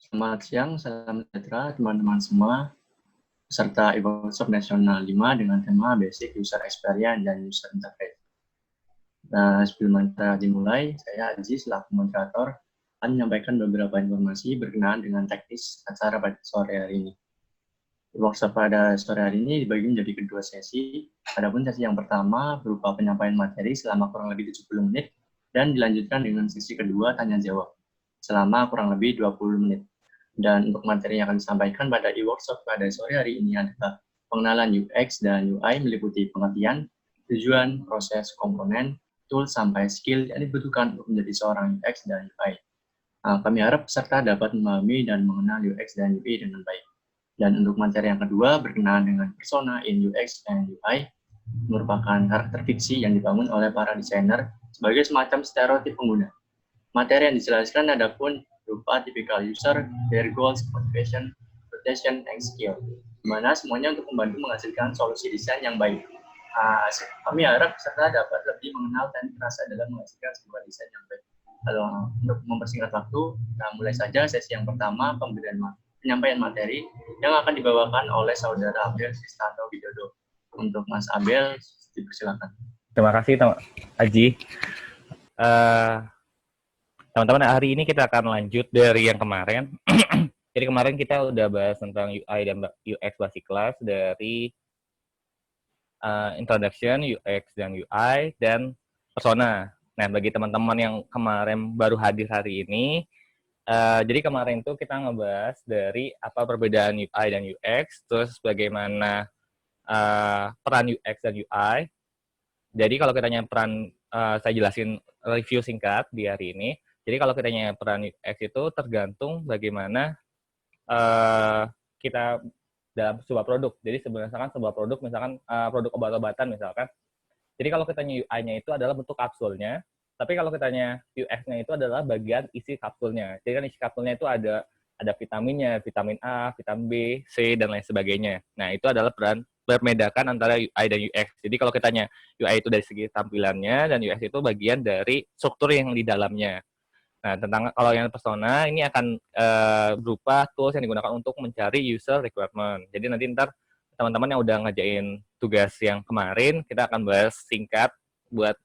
Selamat siang, salam sejahtera teman-teman semua, peserta e-workshop nasional 5 dengan tema Basic User Experience dan User Interface. Nah, sebelum kita dimulai, saya Aji selaku moderator akan menyampaikan beberapa informasi berkenaan dengan teknis acara pada sore hari ini. Workshop pada sore hari ini dibagi menjadi kedua sesi. Adapun sesi yang pertama berupa penyampaian materi selama kurang lebih 70 menit dan dilanjutkan dengan sesi kedua tanya jawab selama kurang lebih 20 menit. Dan untuk materi yang akan disampaikan pada e-workshop pada sore hari ini adalah pengenalan UX dan UI meliputi pengertian, tujuan, proses, komponen, tools, sampai skill yang dibutuhkan untuk menjadi seorang UX dan UI. Kami harap peserta dapat memahami dan mengenal UX dan UI dengan baik. Dan untuk materi yang kedua berkenaan dengan persona in UX dan UI, merupakan karakter fiksi yang dibangun oleh para desainer sebagai semacam stereotip pengguna. Materi yang dijelaskan adapun berupa typical user, their goals, motivation, rotation, and skill, di mana semuanya untuk membantu menghasilkan solusi desain yang baik. Kami harap peserta dapat lebih mengenal dan terasa dalam menghasilkan sebuah desain yang baik. Lalu, untuk mempersingkat waktu, kita mulai saja sesi yang pertama, penyampaian materi yang akan dibawakan oleh saudara Abel Kristanto Widodo. Untuk Mas Abel, dipersilakan. Terima kasih, Aji. Teman-teman, hari ini kita akan lanjut dari yang kemarin. Jadi kemarin kita udah bahas tentang UI dan UX basic class dari introduction, UX dan UI, dan persona. Nah, bagi teman-teman yang kemarin baru hadir hari ini, jadi kemarin tuh kita ngebahas dari apa perbedaan UI dan UX, terus bagaimana peran UX dan UI. Jadi kalau kita nanya peran, saya jelasin review singkat di hari ini. Jadi kalau kita nanya peran UX itu tergantung bagaimana kita dalam sebuah produk. Jadi sebenarnya sebuah produk, misalkan produk obat-obatan misalkan. Jadi kalau kita nanya UI-nya itu adalah bentuk kapsulnya, tapi kalau kita nanya UX-nya itu adalah bagian isi kapsulnya. Jadi kan isi kapsulnya itu ada vitaminnya, vitamin A, vitamin B, C, dan lain sebagainya. Nah, itu adalah peran membedakan antara UI dan UX. Jadi kalau kita tanya UI itu dari segi tampilannya, dan UX itu bagian dari struktur yang di dalamnya. Nah, tentang kalau yang persona, ini akan berupa tools yang digunakan untuk mencari user requirement. Jadi nanti ntar teman-teman yang udah ngerjain tugas yang kemarin, kita akan bahas singkat buat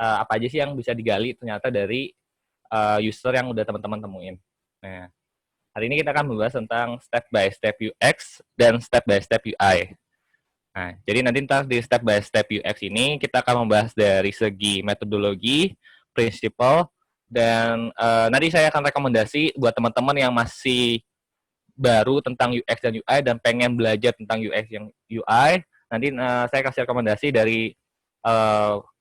apa aja sih yang bisa digali ternyata dari user yang udah teman-teman temuin. Nah, hari ini kita akan membahas tentang step by step UX dan step by step UI. Nah, jadi nanti ntar di step by step UX ini kita akan membahas dari segi metodologi, prinsipal, dan nanti saya akan rekomendasi buat teman-teman yang masih baru tentang UX dan UI dan pengen belajar tentang UX yang UI, nanti saya kasih rekomendasi dari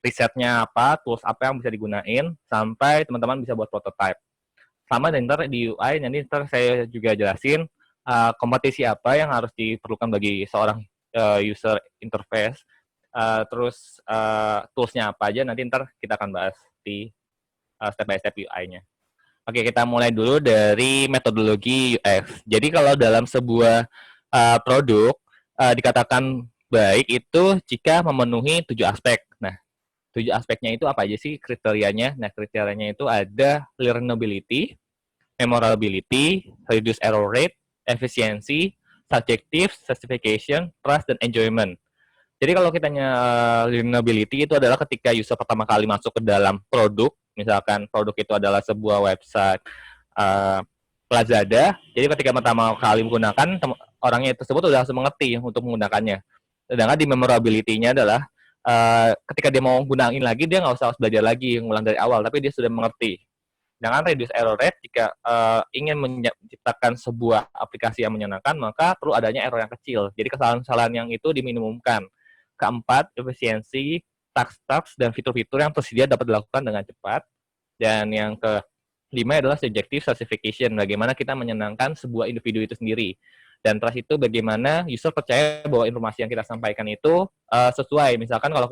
risetnya apa, tools apa yang bisa digunain, sampai teman-teman bisa buat prototype. Sama dan ntar di UI, nanti ntar saya juga jelasin kompetisi apa yang harus diperlukan bagi seorang user interface, terus toolsnya apa aja, nanti ntar kita akan bahas di step by step UI-nya. Oke, kita mulai dulu dari metodologi UX. Jadi kalau dalam sebuah produk dikatakan baik itu jika memenuhi 7 aspek. Nah, 7 aspeknya itu apa aja sih kriterianya? Nah, kriterianya itu ada learnability, memorability, reduce error rate, efficiency, subjective, certification, trust, dan enjoyment. Jadi kalau kita learnability itu adalah ketika user pertama kali masuk ke dalam produk, misalkan produk itu adalah sebuah website Lazada, jadi ketika pertama kali menggunakan, orangnya tersebut sudah langsung mengerti untuk menggunakannya. Sedangkan di memorability-nya adalah ketika dia mau gunain lagi, dia nggak usah belajar lagi, ngulang dari awal, tapi dia sudah mengerti. Dengan reduce error rate, jika ingin menciptakan sebuah aplikasi yang menyenangkan, maka perlu adanya error yang kecil. Jadi kesalahan-kesalahan yang itu diminimumkan. Keempat, efisiensi, task, dan fitur-fitur yang tersedia dapat dilakukan dengan cepat. Dan yang kelima adalah subjective certification, bagaimana kita menyenangkan sebuah individu itu sendiri. Dan trust itu bagaimana user percaya bahwa informasi yang kita sampaikan itu sesuai. Misalkan kalau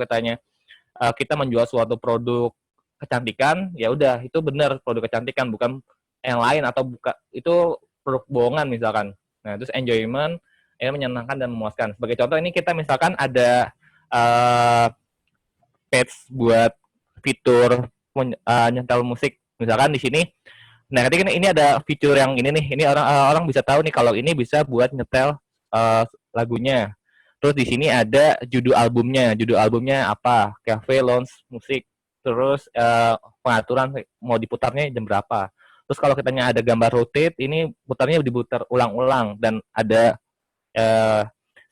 kita menjual suatu produk kecantikan, ya udah itu benar produk kecantikan, bukan yang lain, atau itu produk bohongan misalkan. Nah, terus enjoyment, ini menyenangkan dan memuaskan. Sebagai contoh, ini kita misalkan ada page buat fitur nyetel musik. Misalkan di sini Nah, ketika ini ada fitur yang ini nih, ini orang bisa tahu nih kalau ini bisa buat nyetel lagunya. Terus di sini ada judul albumnya apa, cafe, lounge, musik, terus pengaturan mau diputarnya jam berapa. Terus kalau kitanya ada gambar rotate, ini putarnya diputar ulang-ulang dan ada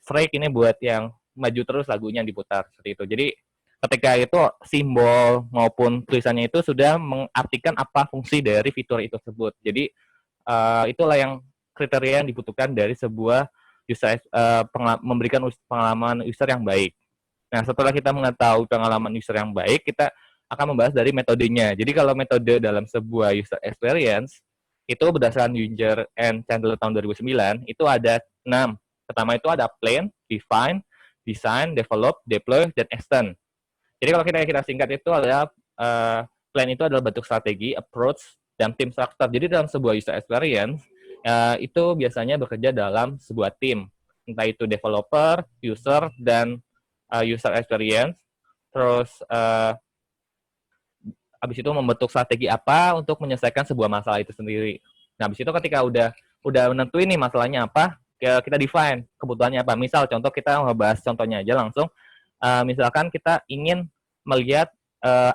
strike ini buat yang maju terus lagunya diputar seperti itu. Jadi ketika itu simbol maupun tulisannya itu sudah mengartikan apa fungsi dari fitur itu tersebut. Jadi itulah yang kriteria yang dibutuhkan dari sebuah user memberikan pengalaman user yang baik. Nah, setelah kita mengetahui pengalaman user yang baik, kita akan membahas dari metodenya. Jadi kalau metode dalam sebuah user experience itu berdasarkan Unger and Chandler tahun 2009 itu ada 6. Pertama itu ada plan, define, design, develop, deploy, dan extend. Jadi kalau kita singkat itu adalah plan itu adalah bentuk strategi, approach, dan tim structure. Jadi dalam sebuah user experience itu biasanya bekerja dalam sebuah tim, entah itu developer, user, dan user experience. Terus habis itu membentuk strategi apa untuk menyelesaikan sebuah masalah itu sendiri. Nah, habis itu ketika udah menentuin nih masalahnya apa, kita define kebutuhannya apa. Misal contoh kita ngebahas contohnya aja langsung. Misalkan kita ingin melihat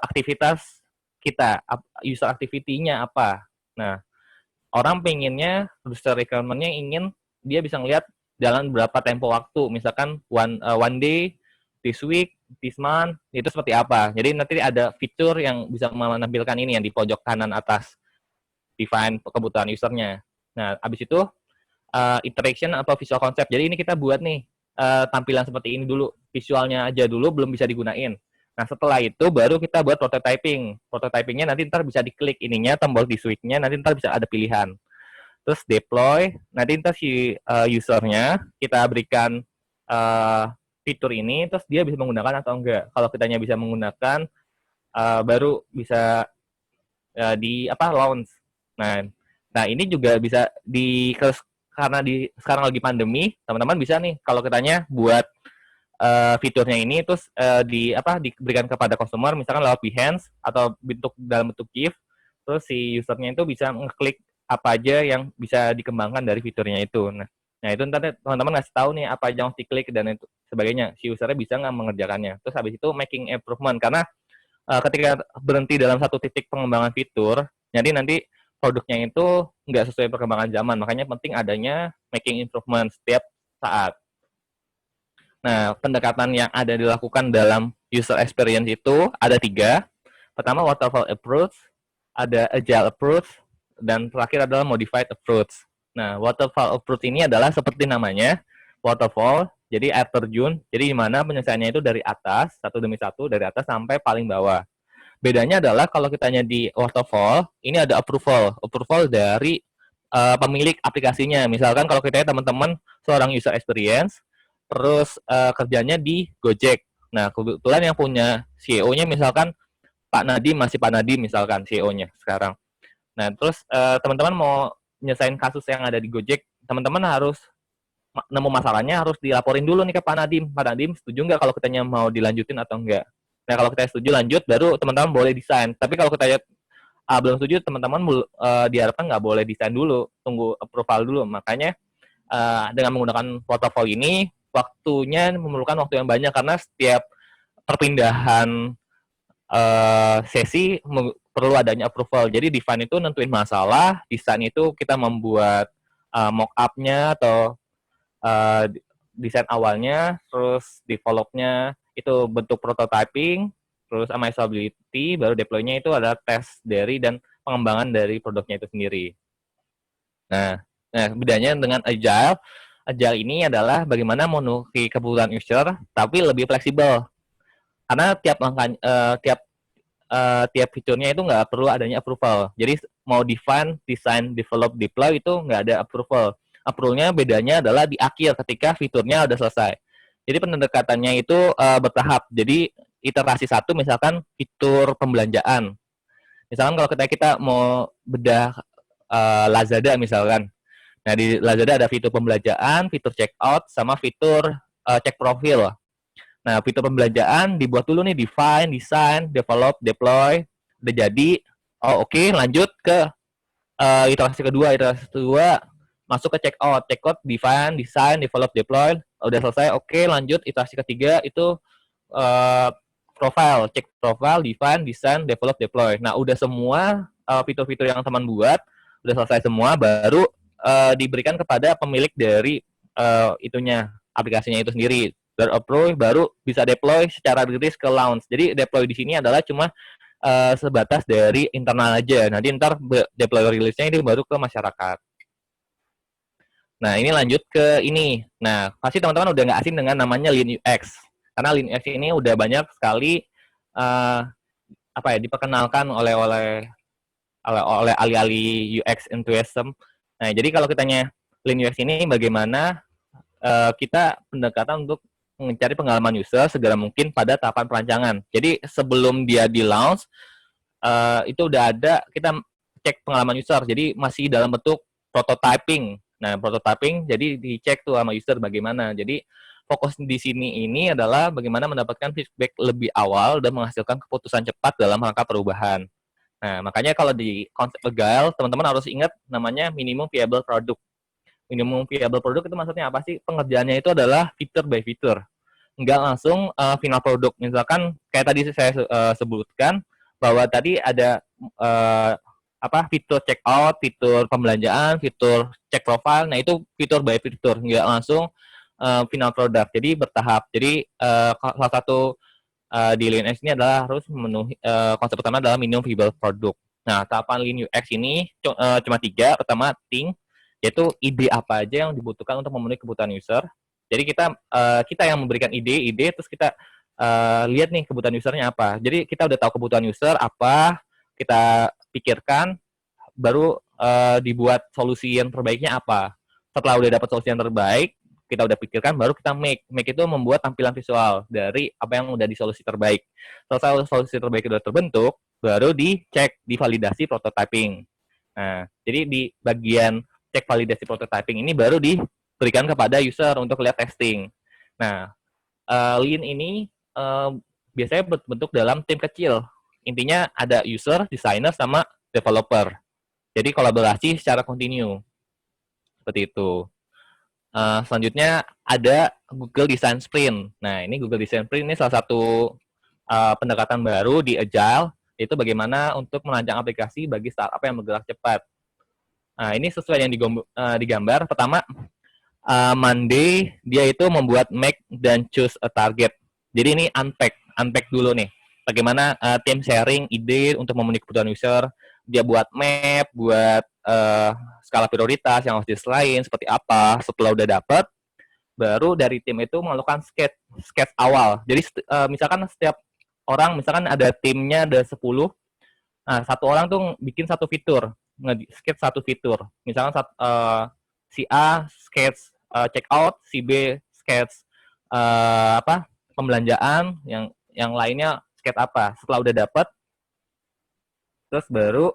aktivitas kita, user activity-nya apa. Nah, orang pengennya, user requirement-nya ingin dia bisa ngelihat dalam berapa tempo waktu. Misalkan one day, this week, this month, itu seperti apa. Jadi nanti ada fitur yang bisa menampilkan ini yang di pojok kanan atas, define kebutuhan usernya. Nah, habis itu iteration atau visual concept. Jadi ini kita buat nih tampilan seperti ini dulu, visualnya aja dulu belum bisa digunain. Nah, setelah itu baru kita buat prototyping. Prototypingnya nanti ntar bisa diklik ininya, tombol di switch-nya, nanti ntar bisa ada pilihan. Terus deploy, nanti ntar si usernya kita berikan fitur ini, terus dia bisa menggunakan atau enggak. Kalau kitanya bisa menggunakan, baru bisa launch. Nah ini juga bisa karena sekarang lagi pandemi, teman-teman bisa nih kalau kitanya buat fiturnya ini terus diberikan kepada customer, misalkan lewat Behance atau dalam bentuk GIF, terus si usernya itu bisa ngeklik apa aja yang bisa dikembangkan dari fiturnya itu. Nah itu nanti teman-teman ngasih tahu nih apa aja yang harus diklik dan itu sebagainya. Si usernya bisa nggak mengerjakannya. Terus habis itu making improvement, karena ketika berhenti dalam satu titik pengembangan fitur, jadi nanti produknya itu nggak sesuai perkembangan zaman. Makanya penting adanya making improvement setiap saat. Nah, pendekatan yang ada dilakukan dalam user experience itu ada 3. Pertama, waterfall approach, ada agile approach, dan terakhir adalah modified approach. Nah, waterfall approach ini adalah seperti namanya, waterfall, jadi air terjun, jadi di mana penyelesaiannya itu dari atas, satu demi satu, dari atas sampai paling bawah. Bedanya adalah kalau kitanya di waterfall, ini ada approval dari pemilik aplikasinya. Misalkan kalau kita teman-teman seorang user experience, terus kerjanya di Gojek. Nah, kebetulan yang punya CEO-nya misalkan Pak Nadiem misalkan CEO-nya sekarang. Nah, terus teman-teman mau nyelesain kasus yang ada di Gojek, teman-teman harus nemu masalahnya, harus dilaporin dulu nih ke Pak Nadiem. Pak Nadiem setuju nggak kalau kitanya mau dilanjutin atau enggak? Nah, kalau kita setuju lanjut, baru teman-teman boleh desain. Tapi kalau kita belum setuju, teman-teman diharapkan nggak boleh desain dulu, tunggu approval dulu. Makanya dengan menggunakan waterfall ini, waktunya memerlukan waktu yang banyak karena setiap perpindahan sesi perlu adanya approval. Jadi define itu nentuin masalah, desain itu kita membuat mock-up-nya atau desain awalnya, terus develop-nya itu bentuk prototyping, terus sama usability, baru deploy-nya itu adalah tes dari dan pengembangan dari produknya itu sendiri. Nah, bedanya dengan agile ini adalah bagaimana memenuhi kebutuhan user, tapi lebih fleksibel. Karena tiap fiturnya itu nggak perlu adanya approval. Jadi mau define, design, develop, deploy itu nggak ada approval. Approval-nya bedanya adalah di akhir ketika fiturnya udah selesai. Jadi pendekatannya itu bertahap. Jadi iterasi 1 misalkan fitur pembelanjaan. Misalkan kalau kita mau bedah Lazada misalkan. Nah, di Lazada ada fitur pembelanjaan, fitur checkout, sama fitur cek profil. Nah, fitur pembelanjaan dibuat dulu nih, define, design, develop, deploy. Udah jadi, oke, lanjut ke iterasi kedua masuk ke check out, define, design, develop, deploy, udah selesai, oke, lanjut iterasi ketiga itu profile, cek profile, define, design, develop, deploy. Nah, udah semua fitur-fitur yang teman buat, udah selesai semua, baru diberikan kepada pemilik dari aplikasinya itu sendiri. Baru approve, baru bisa deploy secara rilis ke launch. Jadi deploy di sini adalah cuma sebatas dari internal aja. Nanti ntar deploy rilisnya ini baru ke masyarakat. Nah, ini lanjut ke ini. Nah, pasti teman-teman udah nggak asing dengan namanya Lean UX. Karena Lean UX ini udah banyak sekali diperkenalkan oleh ahli-ahli UX enthusiasm. Nah, jadi kalau kitanya Lean UX ini bagaimana kita pendekatan untuk mencari pengalaman user segera mungkin pada tahapan perancangan. Jadi sebelum dia di launch itu udah ada kita cek pengalaman user. Jadi masih dalam bentuk prototyping. Nah, prototyping jadi dicek tuh sama user bagaimana. Jadi fokus di sini ini adalah bagaimana mendapatkan feedback lebih awal dan menghasilkan keputusan cepat dalam rangka perubahan. Nah, makanya kalau di konsep Agile, teman-teman harus ingat namanya minimum viable product. Minimum viable product itu maksudnya apa sih? Pengerjaannya itu adalah fitur by fitur. Nggak langsung final product. Misalkan kayak tadi saya sebutkan bahwa tadi ada fitur check out, fitur pembelanjaan, fitur check profile. Nah, itu fitur by fitur, nggak langsung final product. Jadi bertahap. Jadi salah satu di Lean UX ini adalah harus memenuhi konsep pertama adalah minimum viable product. Nah, tahapan Lean UX ini cuma 3. Pertama, think, yaitu ide apa aja yang dibutuhkan untuk memenuhi kebutuhan user. Jadi kita yang memberikan ide, terus kita lihat nih kebutuhan usernya apa. Jadi kita udah tahu kebutuhan user apa, kita pikirkan, baru dibuat solusi yang terbaiknya apa. Setelah udah dapat solusi yang terbaik, kita udah pikirkan, baru kita make itu membuat tampilan visual dari apa yang udah di solusi terbaik. Setelah solusi terbaik udah terbentuk, baru dicek, divalidasi prototyping. Nah, jadi di bagian cek validasi prototyping ini baru diberikan kepada user untuk lihat testing. Nah, Lean ini biasanya berbentuk dalam tim kecil. Intinya ada user, designer, sama developer. Jadi kolaborasi secara kontinu. Seperti itu. Selanjutnya ada Google Design Sprint. Nah, ini Google Design Sprint ini salah satu pendekatan baru di Agile, yaitu bagaimana untuk merancang aplikasi bagi startup yang bergerak cepat. Nah, ini sesuai yang digambar. Pertama, Monday, dia itu membuat make dan choose a target. Jadi ini unpack dulu nih. Bagaimana tim sharing ide untuk memenuhi kebutuhan user. Dia buat map, buat skala prioritas yang harus diselain seperti apa. Setelah udah dapat, baru dari tim itu melakukan sketch awal. Jadi misalkan setiap orang, misalkan ada timnya ada 10, nah satu orang tuh bikin satu fitur, sketch satu fitur. Misalkan si A sketch check out, si B sketch pembelanjaan, yang lainnya sketch apa. Setelah udah dapat, terus baru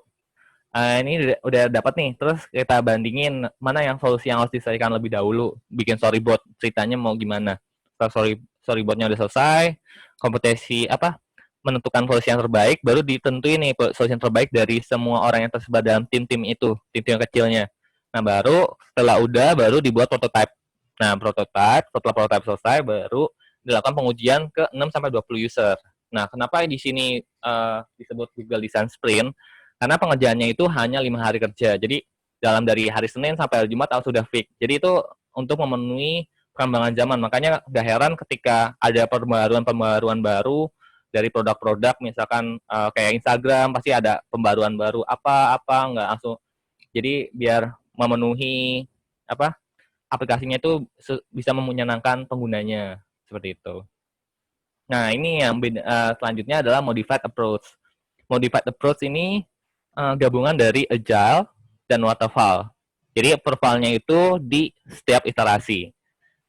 ini udah dapat nih, terus kita bandingin mana yang solusi yang harus diselesaikan lebih dahulu, bikin storyboard ceritanya mau gimana. Setelah storyboardnya udah selesai, kompetisi menentukan solusi yang terbaik, baru ditentuin nih solusi yang terbaik dari semua orang yang tersebar dalam tim-tim itu, tim-tim kecilnya. Nah, baru dibuat prototype. Nah, setelah prototype selesai, baru dilakukan pengujian ke 6-20 user. Nah, kenapa di sini disebut Google Design Sprint? Karena pengerjaannya itu hanya 5 hari kerja. Jadi dalam dari hari Senin sampai hari Jumat harus sudah fix. Jadi itu untuk memenuhi perkembangan zaman. Makanya gak heran ketika ada pembaruan baru dari produk-produk, misalkan kayak Instagram pasti ada pembaruan baru apa nggak langsung. Jadi biar memenuhi aplikasinya itu bisa menyenangkan penggunanya seperti itu. Nah, ini yang selanjutnya adalah modified approach. Modified approach ini gabungan dari Agile dan Waterfall. Jadi approval-nya itu di setiap iterasi,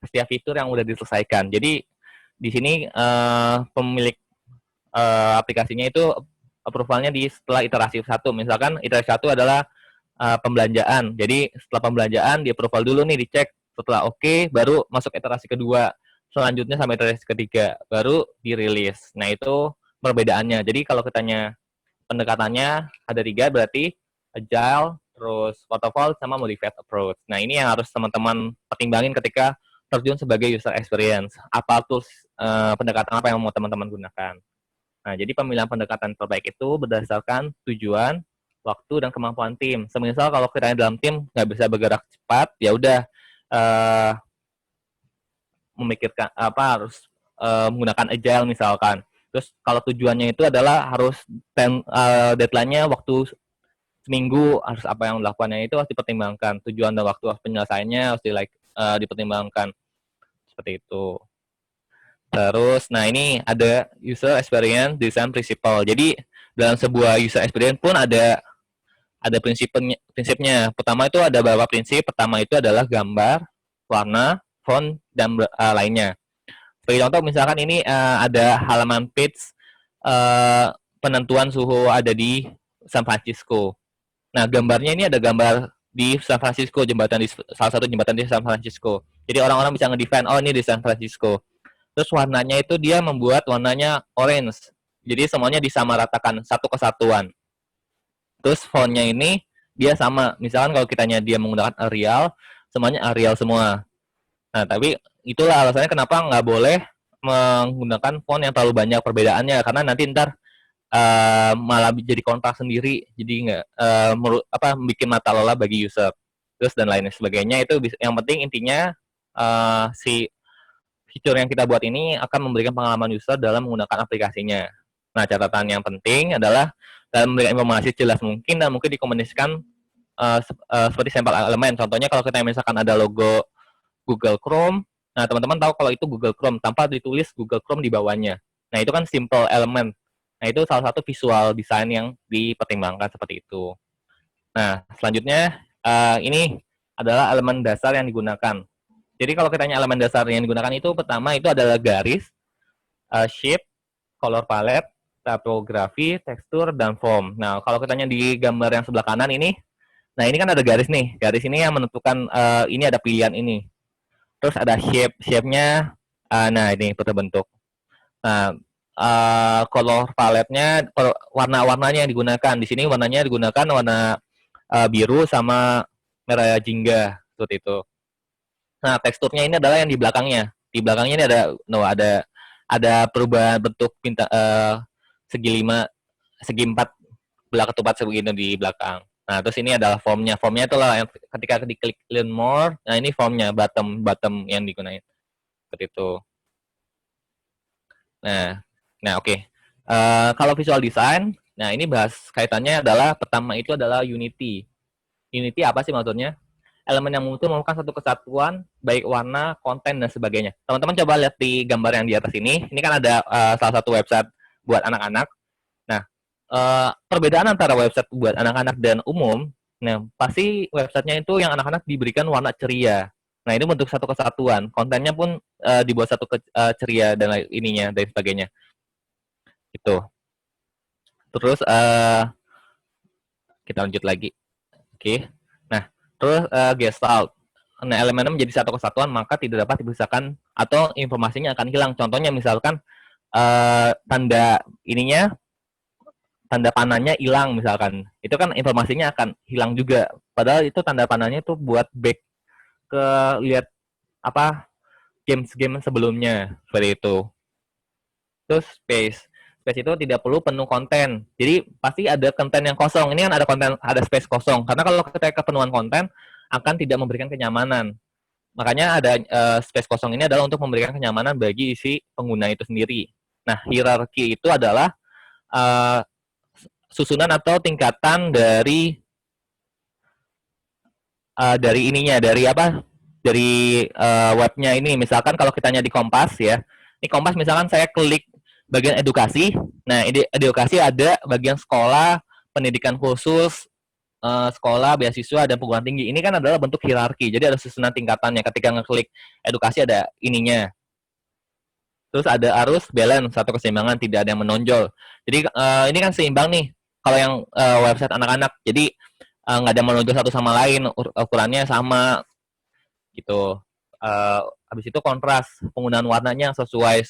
setiap fitur yang udah diselesaikan. Jadi di sini pemilik aplikasinya itu approval-nya di setelah iterasi 1. Misalkan iterasi 1 adalah pembelanjaan. Jadi setelah pembelanjaan di approval dulu nih, dicek. Setelah oke, baru masuk iterasi kedua. Selanjutnya sampai iterasi ketiga, baru dirilis. Nah, itu perbedaannya. Jadi kalau kitanya pendekatannya ada 3, berarti Agile, terus waterfall sama modified approach. Nah, ini yang harus teman-teman pertimbangin ketika terjun sebagai user experience. Apa tools pendekatan apa yang mau teman-teman gunakan. Nah, jadi pemilihan pendekatan terbaik itu berdasarkan tujuan, waktu, dan kemampuan tim. Semisal kalau kita dalam tim nggak bisa bergerak cepat, ya udah memikirkan harus menggunakan agile misalkan. Terus kalau tujuannya itu adalah harus deadline-nya waktu seminggu, harus apa yang dilakukannya itu harus dipertimbangkan. Tujuan dan waktu penyelesaiannya harus dipertimbangkan. Seperti itu. Terus, nah ini ada user experience design principle. Jadi dalam sebuah user experience pun ada prinsipnya. Pertama itu ada beberapa prinsip. Pertama itu adalah gambar, warna, font, dan lainnya. Sebagai contoh, misalkan ini ada halaman page penentuan suhu ada di San Francisco. Nah, gambarnya ini ada gambar di San Francisco, salah satu jembatan di San Francisco. Jadi orang-orang bisa ngedefine, oh ini di San Francisco. Terus warnanya itu dia membuat warnanya orange. Jadi semuanya disamaratakan, satu kesatuan. Terus fontnya ini dia sama. Misalkan kalau kitanya dia menggunakan Arial, semuanya Arial semua. Nah, tapi itulah alasannya kenapa nggak boleh menggunakan font yang terlalu banyak perbedaannya. Karena nanti ntar malah jadi kontrak sendiri. Jadi nggak bikin mata lelah bagi user. Terus dan lain sebagainya itu yang penting intinya si fitur yang kita buat ini akan memberikan pengalaman user dalam menggunakan aplikasinya. Nah, catatan yang penting adalah dalam memberikan informasi jelas mungkin dan mungkin dikomunikasikan seperti sampel elemen. Contohnya kalau kita misalkan ada logo Google Chrome, nah teman-teman tahu kalau itu Google Chrome tanpa ditulis Google Chrome di bawahnya. Nah, itu kan simple elemen. Nah, itu salah satu visual design yang dipertimbangkan seperti itu. Nah, selanjutnya ini adalah elemen dasar yang digunakan. Jadi kalau kita tanya elemen dasar yang digunakan itu pertama itu adalah garis, shape, color palette, typography, tekstur, dan form. Nah, kalau kita tanya di gambar yang sebelah kanan ini, nah ini kan ada garis nih. Garis ini yang menentukan ini ada pilihan ini. Terus ada shape-nya, nah ini berbentuk. Nah, color palette-nya, warna-warnanya yang digunakan. Di sini warnanya digunakan warna biru sama merah jingga, seperti itu. Nah, teksturnya ini adalah yang di belakangnya. Di belakangnya ini ada perubahan bentuk segi 4 belah ketupat sebegini di belakang. Nah, terus ini adalah formnya. Formnya itulah yang ketika diklik learn more, nah ini formnya bottom yang digunakan. Seperti itu. Nah oke. Kalau visual design, nah ini bahas kaitannya adalah pertama itu adalah Unity. Unity apa sih maksudnya? Elemen yang mutu merupakan satu kesatuan, baik warna, konten, dan sebagainya. Teman-teman coba lihat di gambar yang di atas ini. Ini kan ada salah satu website buat anak-anak. Nah, perbedaan antara website buat anak-anak dan umum, nah pasti websitenya itu yang anak-anak diberikan warna ceria. Nah, itu bentuk satu kesatuan. Kontennya pun dibuat satu ceria dan ininya dan sebagainya. Itu. Terus kita lanjut lagi. Oke. Nah, terus gestalt. Nah, elemennya menjadi satu kesatuan, maka tidak dapat dipisahkan atau informasinya akan hilang. Contohnya misalkan tanda panahnya hilang misalkan. Itu kan informasinya akan hilang juga. Padahal itu tanda panahnya itu buat back ke lihat game sebelumnya, seperti itu. Terus space itu tidak perlu penuh konten. Jadi pasti ada konten yang kosong. Ini kan ada space kosong. Karena kalau kita kepenuhan konten akan tidak memberikan kenyamanan. Makanya ada space kosong ini adalah untuk memberikan kenyamanan bagi si pengguna itu sendiri. Nah, hierarki itu adalah susunan atau tingkatan dari webnya ini. Misalkan kalau kitanya di Kompas ya. Ini Kompas misalkan saya klik bagian edukasi. Nah, edukasi ada bagian sekolah, pendidikan khusus, sekolah, beasiswa, dan perguruan tinggi. Ini kan adalah bentuk hierarki. Jadi ada susunan tingkatannya. Ketika ngeklik edukasi ada ininya. Terus ada arus, balance, satu keseimbangan, tidak ada yang menonjol. Jadi ini kan seimbang nih. Kalau yang website anak-anak. Jadi nggak ada menonjol satu sama lain. Ukurannya sama. Gitu. Habis itu kontras. Penggunaan warnanya sesuai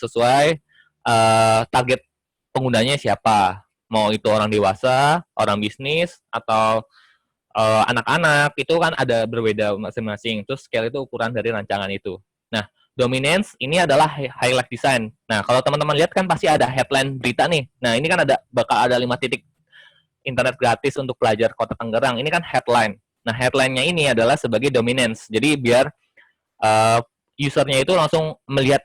target penggunanya siapa, mau itu orang dewasa, orang bisnis, atau anak-anak itu kan ada berbeda masing-masing. Terus scale itu ukuran dari rancangan itu. Nah, dominance ini adalah highlight design. Nah, kalau teman-teman lihat kan pasti ada headline berita nih. Nah, ini kan bakal ada 5 titik internet gratis untuk pelajar Kota Tangerang. Ini kan headline. Nah, headline-nya ini adalah sebagai dominance. Jadi biar uh, usernya itu langsung melihat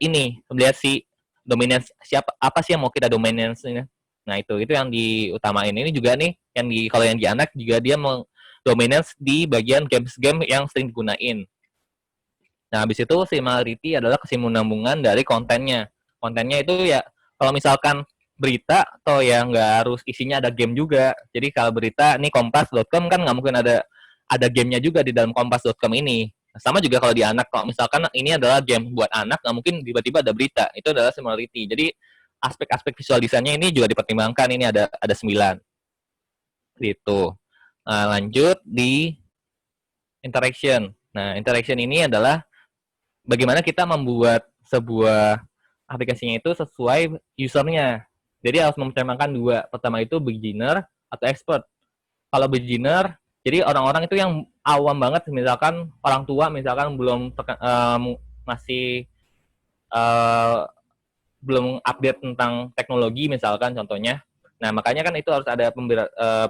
si dominance apa sih yang mau kita dominance ini. Nah, itu yang diutamain. Ini juga nih kalau yang di anak juga dia dominance di bagian games-game yang sering digunain. Nah, habis itu similarity adalah kesinambungan dari kontennya. Kontennya itu ya, kalau misalkan berita, atau ya nggak harus isinya ada game juga. Jadi kalau berita, nih kompas.com kan nggak mungkin ada gamenya juga di dalam kompas.com ini. Sama juga kalau di anak, kalau misalkan ini adalah game buat anak, nggak mungkin tiba-tiba ada berita. Itu adalah similarity. Jadi aspek-aspek visual desainnya ini juga dipertimbangkan. Ini ada 9. Gitu. Nah, lanjut di interaction. Nah, interaction ini adalah bagaimana kita membuat sebuah aplikasinya itu sesuai usernya. Jadi harus mempertimbangkan 2. Pertama itu beginner atau expert. Kalau beginner, jadi orang-orang itu yang awam banget, misalkan orang tua misalkan masih belum update tentang teknologi misalkan contohnya. Nah, makanya kan itu harus ada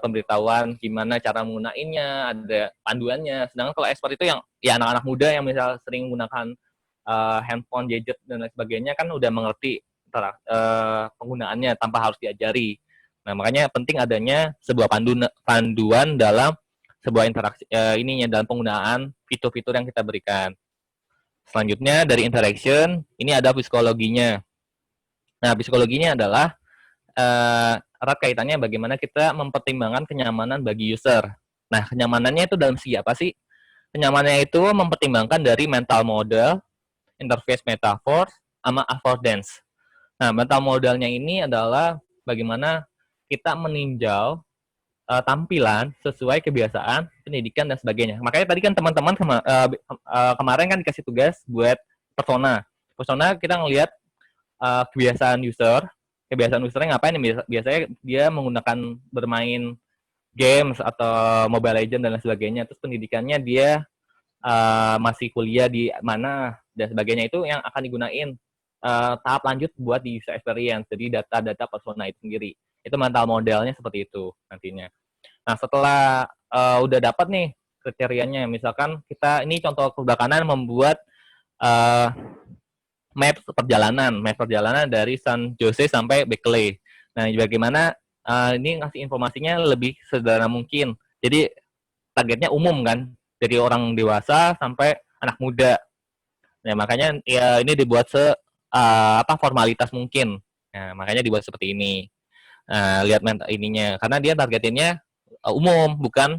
pemberitahuan gimana cara menggunainnya, ada panduannya. Sedangkan kalau expert itu yang ya anak-anak muda yang misal sering menggunakan handphone, gadget dan lain sebagainya kan udah mengerti penggunaannya tanpa harus diajari. Nah, makanya penting adanya sebuah panduan dalam sebuah interaksi dalam penggunaan fitur-fitur yang kita berikan. Selanjutnya dari interaction, ini ada psikologinya. Nah, psikologinya adalah erat kaitannya bagaimana kita mempertimbangkan kenyamanan bagi user. Nah, kenyamanannya itu dalam segi apa sih? Kenyamanannya itu mempertimbangkan dari mental model, interface metaphor, sama affordance. Nah, mental modelnya ini adalah bagaimana kita meninjau tampilan sesuai kebiasaan, pendidikan, dan sebagainya. Makanya tadi kan teman-teman kemarin kan dikasih tugas buat persona. Persona kita ngelihat kebiasaan usernya ngapain nih? Biasanya dia menggunakan bermain games atau Mobile Legends dan lain sebagainya. Terus pendidikannya dia masih kuliah di mana dan sebagainya, itu yang akan digunain tahap lanjut buat di user experience. Jadi data-data persona itu sendiri. Itu mental modelnya seperti itu nantinya. Nah, setelah udah dapat nih kriterianya, misalkan kita ini contoh kebelakangan membuat map perjalanan dari San Jose sampai Berkeley. Nah, bagaimana ini ngasih informasinya lebih sederhana mungkin. Jadi targetnya umum kan, dari orang dewasa sampai anak muda. Nah, makanya ya ini dibuat formalitas mungkin. Nah, makanya dibuat seperti ini. Lihat ininya, karena dia targetinnya umum, bukan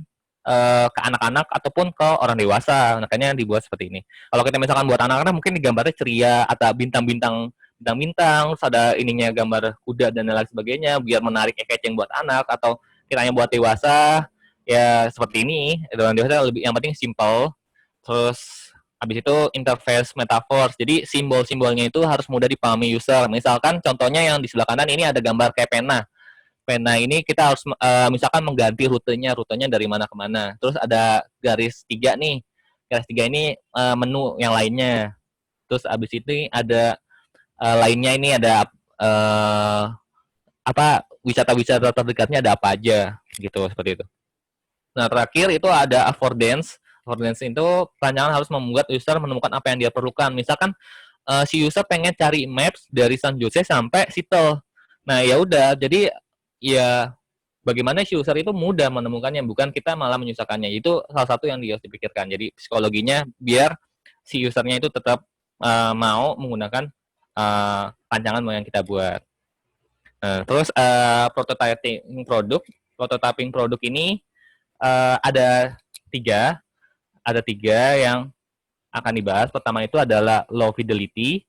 ke anak-anak ataupun ke orang dewasa. Makanya dibuat seperti ini. Kalau kita misalkan buat anak-anak mungkin digambarnya ceria atau bintang-bintang, terus ada ininya gambar kuda dan lain sebagainya biar menarik catching buat anak. Atau kiranya buat dewasa ya seperti ini. Orang dewasa yang penting simple. Terus habis itu interface metaphor. Jadi simbol-simbolnya itu harus mudah dipahami user. Misalkan contohnya yang di sebelah kanan ini ada gambar kayak pena. Pena ini kita harus misalkan mengganti rutenya dari mana ke mana. Terus ada garis 3 nih. Garis 3 ini menu yang lainnya. Terus abis itu ada lainnya, ini ada wisata-wisata terdekatnya ada apa aja gitu, seperti itu. Nah, terakhir itu ada affordance. Affordance itu perancangan harus membuat user menemukan apa yang dia perlukan. Misalkan si user pengen cari maps dari San Jose sampai Seattle. Nah, ya udah, jadi ya bagaimana si user itu mudah menemukannya, bukan kita malah menyusahkannya. Itu salah satu yang dia harus dipikirkan. Jadi psikologinya biar si usernya itu tetap mau menggunakan rancangan yang kita buat. Terus prototyping produk ini ada tiga yang akan dibahas. Pertama itu adalah low fidelity,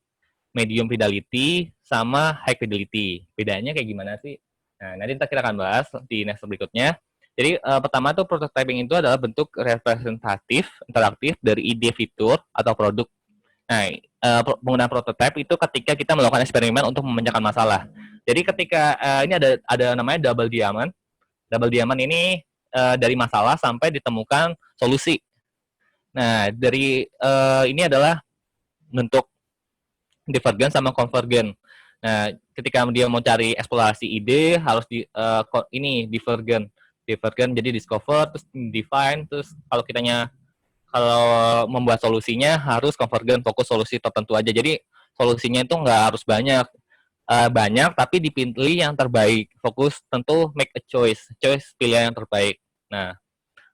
medium fidelity, sama high fidelity. Bedanya kayak gimana sih? Nah, nanti kita akan bahas di next berikutnya. Jadi pertama tuh prototyping itu adalah bentuk representatif, interaktif dari ide fitur atau produk. Nah, penggunaan prototype itu ketika kita melakukan eksperimen untuk memecahkan masalah. Jadi ketika ini ada namanya double diamond. Double diamond ini dari masalah sampai ditemukan solusi. Nah, dari ini adalah bentuk divergen sama konvergen. Nah, ketika dia mau cari eksplorasi ide harus ini divergen. Divergen jadi discover, terus define, terus kalau membuat solusinya harus konvergen, fokus solusi tertentu aja. Jadi solusinya itu nggak harus banyak tapi dipilih yang terbaik. Fokus tentu make a choice pilihan yang terbaik. Nah,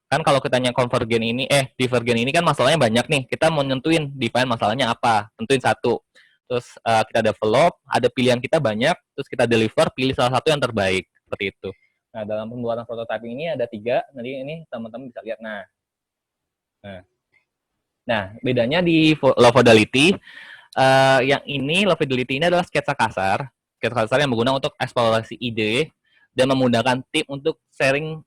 kan kalau kitanya divergen ini kan masalahnya banyak nih. Kita mau nentuin define masalahnya apa, tentuin satu. Terus kita develop, ada pilihan kita banyak, terus kita deliver, pilih salah satu yang terbaik, seperti itu. Nah, dalam pembuatan prototyping ini ada 3, nanti ini teman-teman bisa lihat. Nah, bedanya di low fidelity, yang ini low fidelity ini adalah sketsa kasar yang berguna untuk eksplorasi ide dan memudahkan tim untuk sharing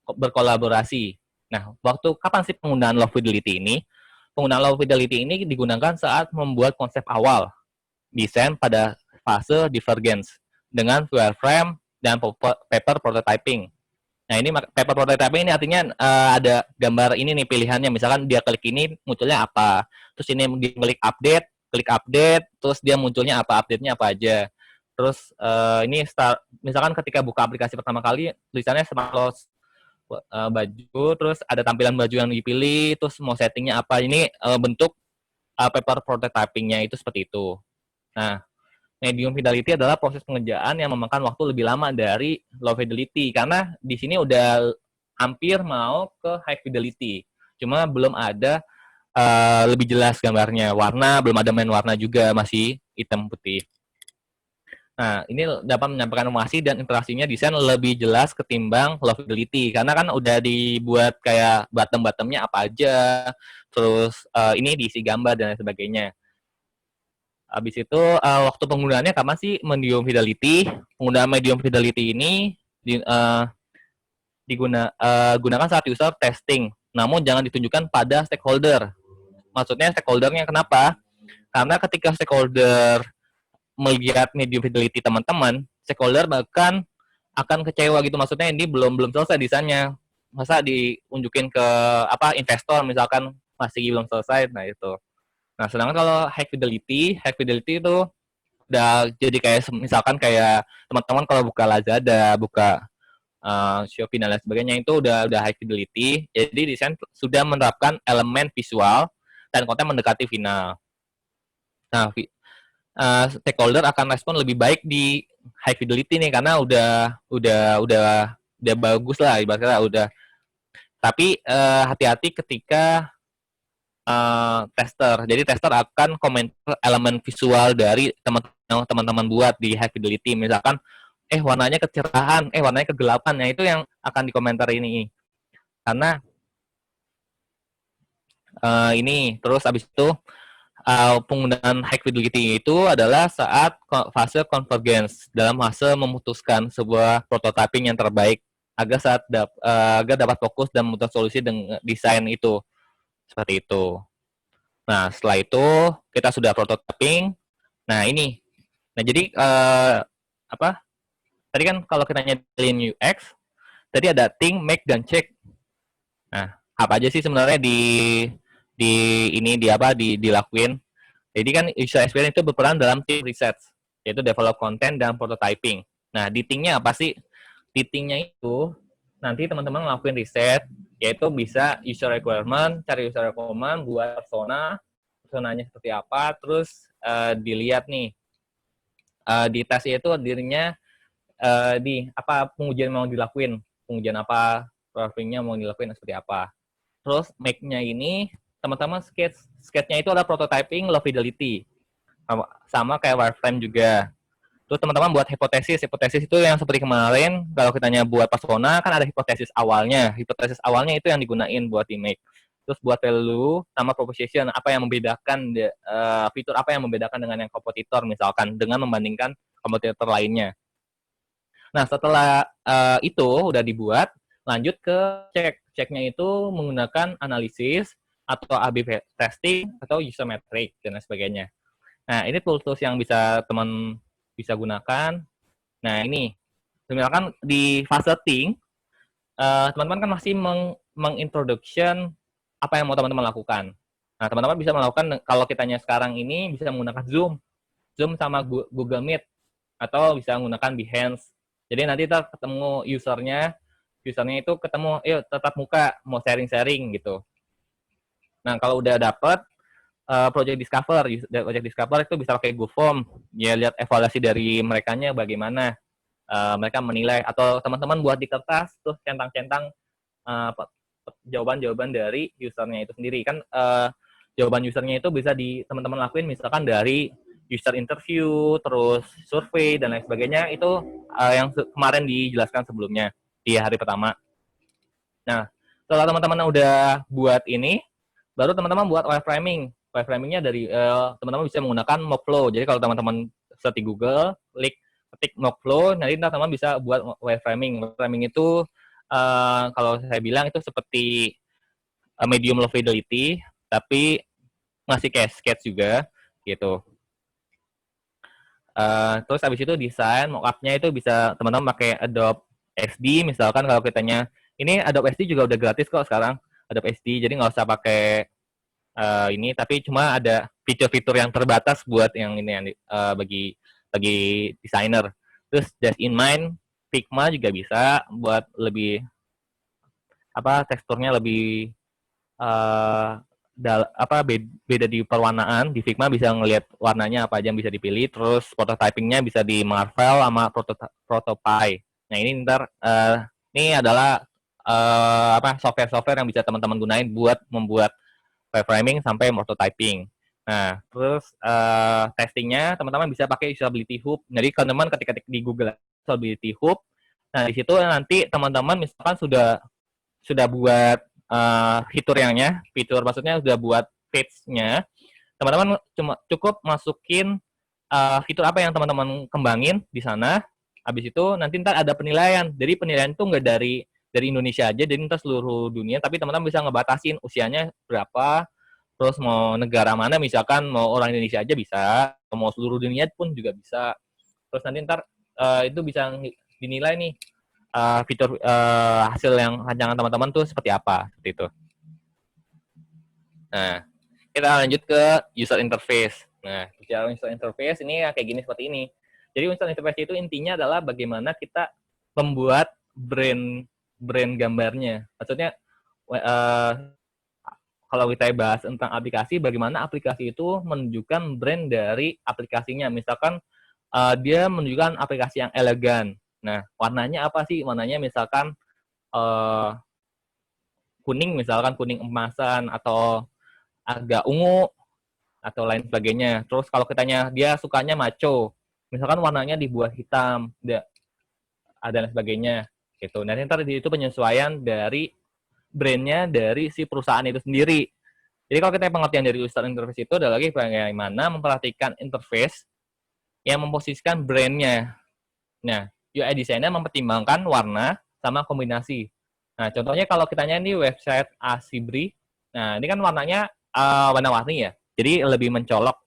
berkolaborasi. Nah, kapan sih penggunaan low fidelity ini? Penggunaan low fidelity ini digunakan saat membuat konsep awal, desain pada fase divergence dengan wireframe dan paper prototyping. Nah, ini paper prototyping ini artinya ada gambar ini nih pilihannya. Misalkan dia klik ini munculnya apa. Terus ini dia klik update, terus dia munculnya apa, update-nya apa aja. Terus misalkan ketika buka aplikasi pertama kali, tulisannya smart close baju, terus ada tampilan baju yang dipilih, terus mau settingnya apa. Ini bentuk paper prototyping-nya itu seperti itu. Nah, medium fidelity adalah proses pengerjaan yang memakan waktu lebih lama dari low fidelity, karena di sini udah hampir mau ke high fidelity. Cuma belum ada lebih jelas gambarnya. Belum ada main warna juga, masih hitam putih. Nah, ini dapat menyampaikan informasi dan interaksinya desain lebih jelas ketimbang low fidelity, karena kan udah dibuat kayak bottom-bottomnya apa aja, terus ini diisi gambar dan lain sebagainya. Habis itu waktu penggunaannya kapan sih medium fidelity? Penggunaan medium fidelity ini gunakan saat user testing, namun jangan ditunjukkan pada stakeholder. Maksudnya stakeholdernya kenapa? Karena ketika stakeholder melihat medium fidelity teman-teman, stakeholder bahkan akan kecewa gitu. Maksudnya ini belum selesai desainnya, masa diunjukin ke investor misalkan masih belum selesai. Nah itu. Nah, sedangkan kalau high fidelity itu udah jadi kayak misalkan kayak teman-teman kalau buka Lazada, buka Shopee dan lain sebagainya itu udah high fidelity. Jadi desain sudah menerapkan elemen visual dan konten mendekati final. Nah, stakeholder akan respon lebih baik di high fidelity nih karena udah bagus lah ibaratnya udah. Tapi hati-hati ketika tester. Jadi tester akan komentar elemen visual dari teman-teman buat di high fidelity. Misalkan warnanya kecerahan, warnanya kegelapan. Nah, itu yang akan dikomentar ini. Karena ini terus abis itu penggunaan high fidelity itu adalah saat fase convergence, dalam fase memutuskan sebuah prototyping yang terbaik agar dapat fokus dan memutuskan solusi dengan desain itu. Seperti itu. Nah, setelah itu kita sudah prototyping. Nah, ini. Nah, jadi tadi kan kalau kita nyadilin UX, tadi ada think, make, dan check. Nah, apa aja sih sebenarnya dilakuin? Jadi kan user experience itu berperan dalam tim research, yaitu develop content dan prototyping. Nah, di think-nya apa sih? Di think-nya itu nanti teman-teman ngelakuin riset, yaitu bisa user requirement, cari user requirement buat personanya seperti apa, terus dilihat nih di tes itu dirinya di apa pengujian mau dilakuin, pengujian apa, prototyping-nya mau dilakuin seperti apa. Terus make-nya ini teman-teman sketch-nya itu ada prototyping low fidelity. Sama kayak wireframe juga. Terus teman-teman buat hipotesis itu yang seperti kemarin kalau kita buat persona kan ada hipotesis awalnya itu yang digunain buat di make. Terus buat value sama proposition, apa yang membedakan fitur apa yang membedakan dengan yang kompetitor misalkan dengan membandingkan kompetitor lainnya. Nah, setelah itu udah dibuat, lanjut ke ceknya itu menggunakan analisis atau A/B testing atau user metric dan lain sebagainya. Nah, ini tools yang bisa teman bisa gunakan. Nah, ini misalkan di fase think teman-teman kan masih mengintroduction apa yang mau teman-teman lakukan. Nah, teman-teman bisa melakukan, kalau kitanya sekarang ini bisa menggunakan Zoom sama Google Meet, atau bisa menggunakan Behance. Jadi nanti kita ketemu usernya itu ketemu, tetap muka, mau sharing-sharing gitu. Nah, kalau udah dapet Project Discover itu bisa pakai Google Form, ya lihat evaluasi dari merekanya bagaimana, mereka menilai, atau teman-teman buat di kertas, terus centang-centang jawaban-jawaban dari usernya itu sendiri. Kan jawaban usernya itu bisa teman-teman lakuin misalkan dari user interview, terus survei, dan lain sebagainya, itu yang kemarin dijelaskan sebelumnya di hari pertama. Nah, setelah teman-teman udah buat ini, baru teman-teman buat wireframing. Wireframingnya dari teman-teman bisa menggunakan Mockflow. Jadi kalau teman-teman search di Google, ketik Mockflow, nanti teman-teman bisa buat wireframing. Wireframing itu kalau saya bilang itu seperti medium low fidelity, tapi ngasih sketch juga gitu. Terus habis itu desain mockup-nya itu bisa teman-teman pakai Adobe XD, misalkan kalau kitanya ini Adobe XD juga udah gratis kok sekarang, Adobe XD, jadi nggak usah pakai ini, tapi cuma ada fitur-fitur yang terbatas buat yang ini bagi desainer. Terus Just in Mind, Figma juga bisa buat lebih teksturnya lebih beda di perwarnaan. Di Figma bisa ngelihat warnanya apa aja yang bisa dipilih. Terus prototypingnya bisa di Marvel sama Protopie. Nah ini ntar ini adalah software-software yang bisa teman-teman gunain buat membuat wireframing sampai prototyping. Nah, terus testingnya teman-teman bisa pakai usability hub. Jadi teman-teman ketik di Google usability hub, nah di situ nanti teman-teman misalkan sudah buat fitur maksudnya sudah buat page-nya, teman-teman cukup masukin fitur apa yang teman-teman kembangin di sana. Habis itu nanti ntar ada penilaian. Jadi penilaian itu nggak dari Indonesia aja, jadi ntar seluruh dunia, tapi teman-teman bisa ngebatasin usianya berapa, terus mau negara mana, misalkan mau orang Indonesia aja bisa, mau seluruh dunia pun juga bisa. Terus nanti ntar itu bisa dinilai nih fitur hasil yang rancangan teman-teman tuh seperti apa, seperti itu. Nah, kita lanjut ke user interface. Nah, bicara user interface ini kayak gini, seperti ini. Jadi user interface itu intinya adalah bagaimana kita membuat brand gambarnya. Maksudnya kalau kita bahas tentang aplikasi, bagaimana aplikasi itu menunjukkan brand dari aplikasinya. Misalkan dia menunjukkan aplikasi yang elegan. Nah, warnanya apa sih? Warnanya misalkan kuning, misalkan kuning emasan, atau agak ungu, atau lain sebagainya. Terus kalau kitanya dia sukanya maco, misalkan warnanya dibuat hitam, ada lain sebagainya. Gitu. Dan ntar itu penyesuaian dari brandnya dari si perusahaan itu sendiri. Jadi kalau kita pengertian dari user interface itu adalah lagi bagaimana memperhatikan interface yang memposisikan brandnya. Nah, UI designer mempertimbangkan warna sama kombinasi. Nah, contohnya kalau kitanya ini website Asibri, nah ini kan warnanya warna-warni ya, jadi lebih mencolok.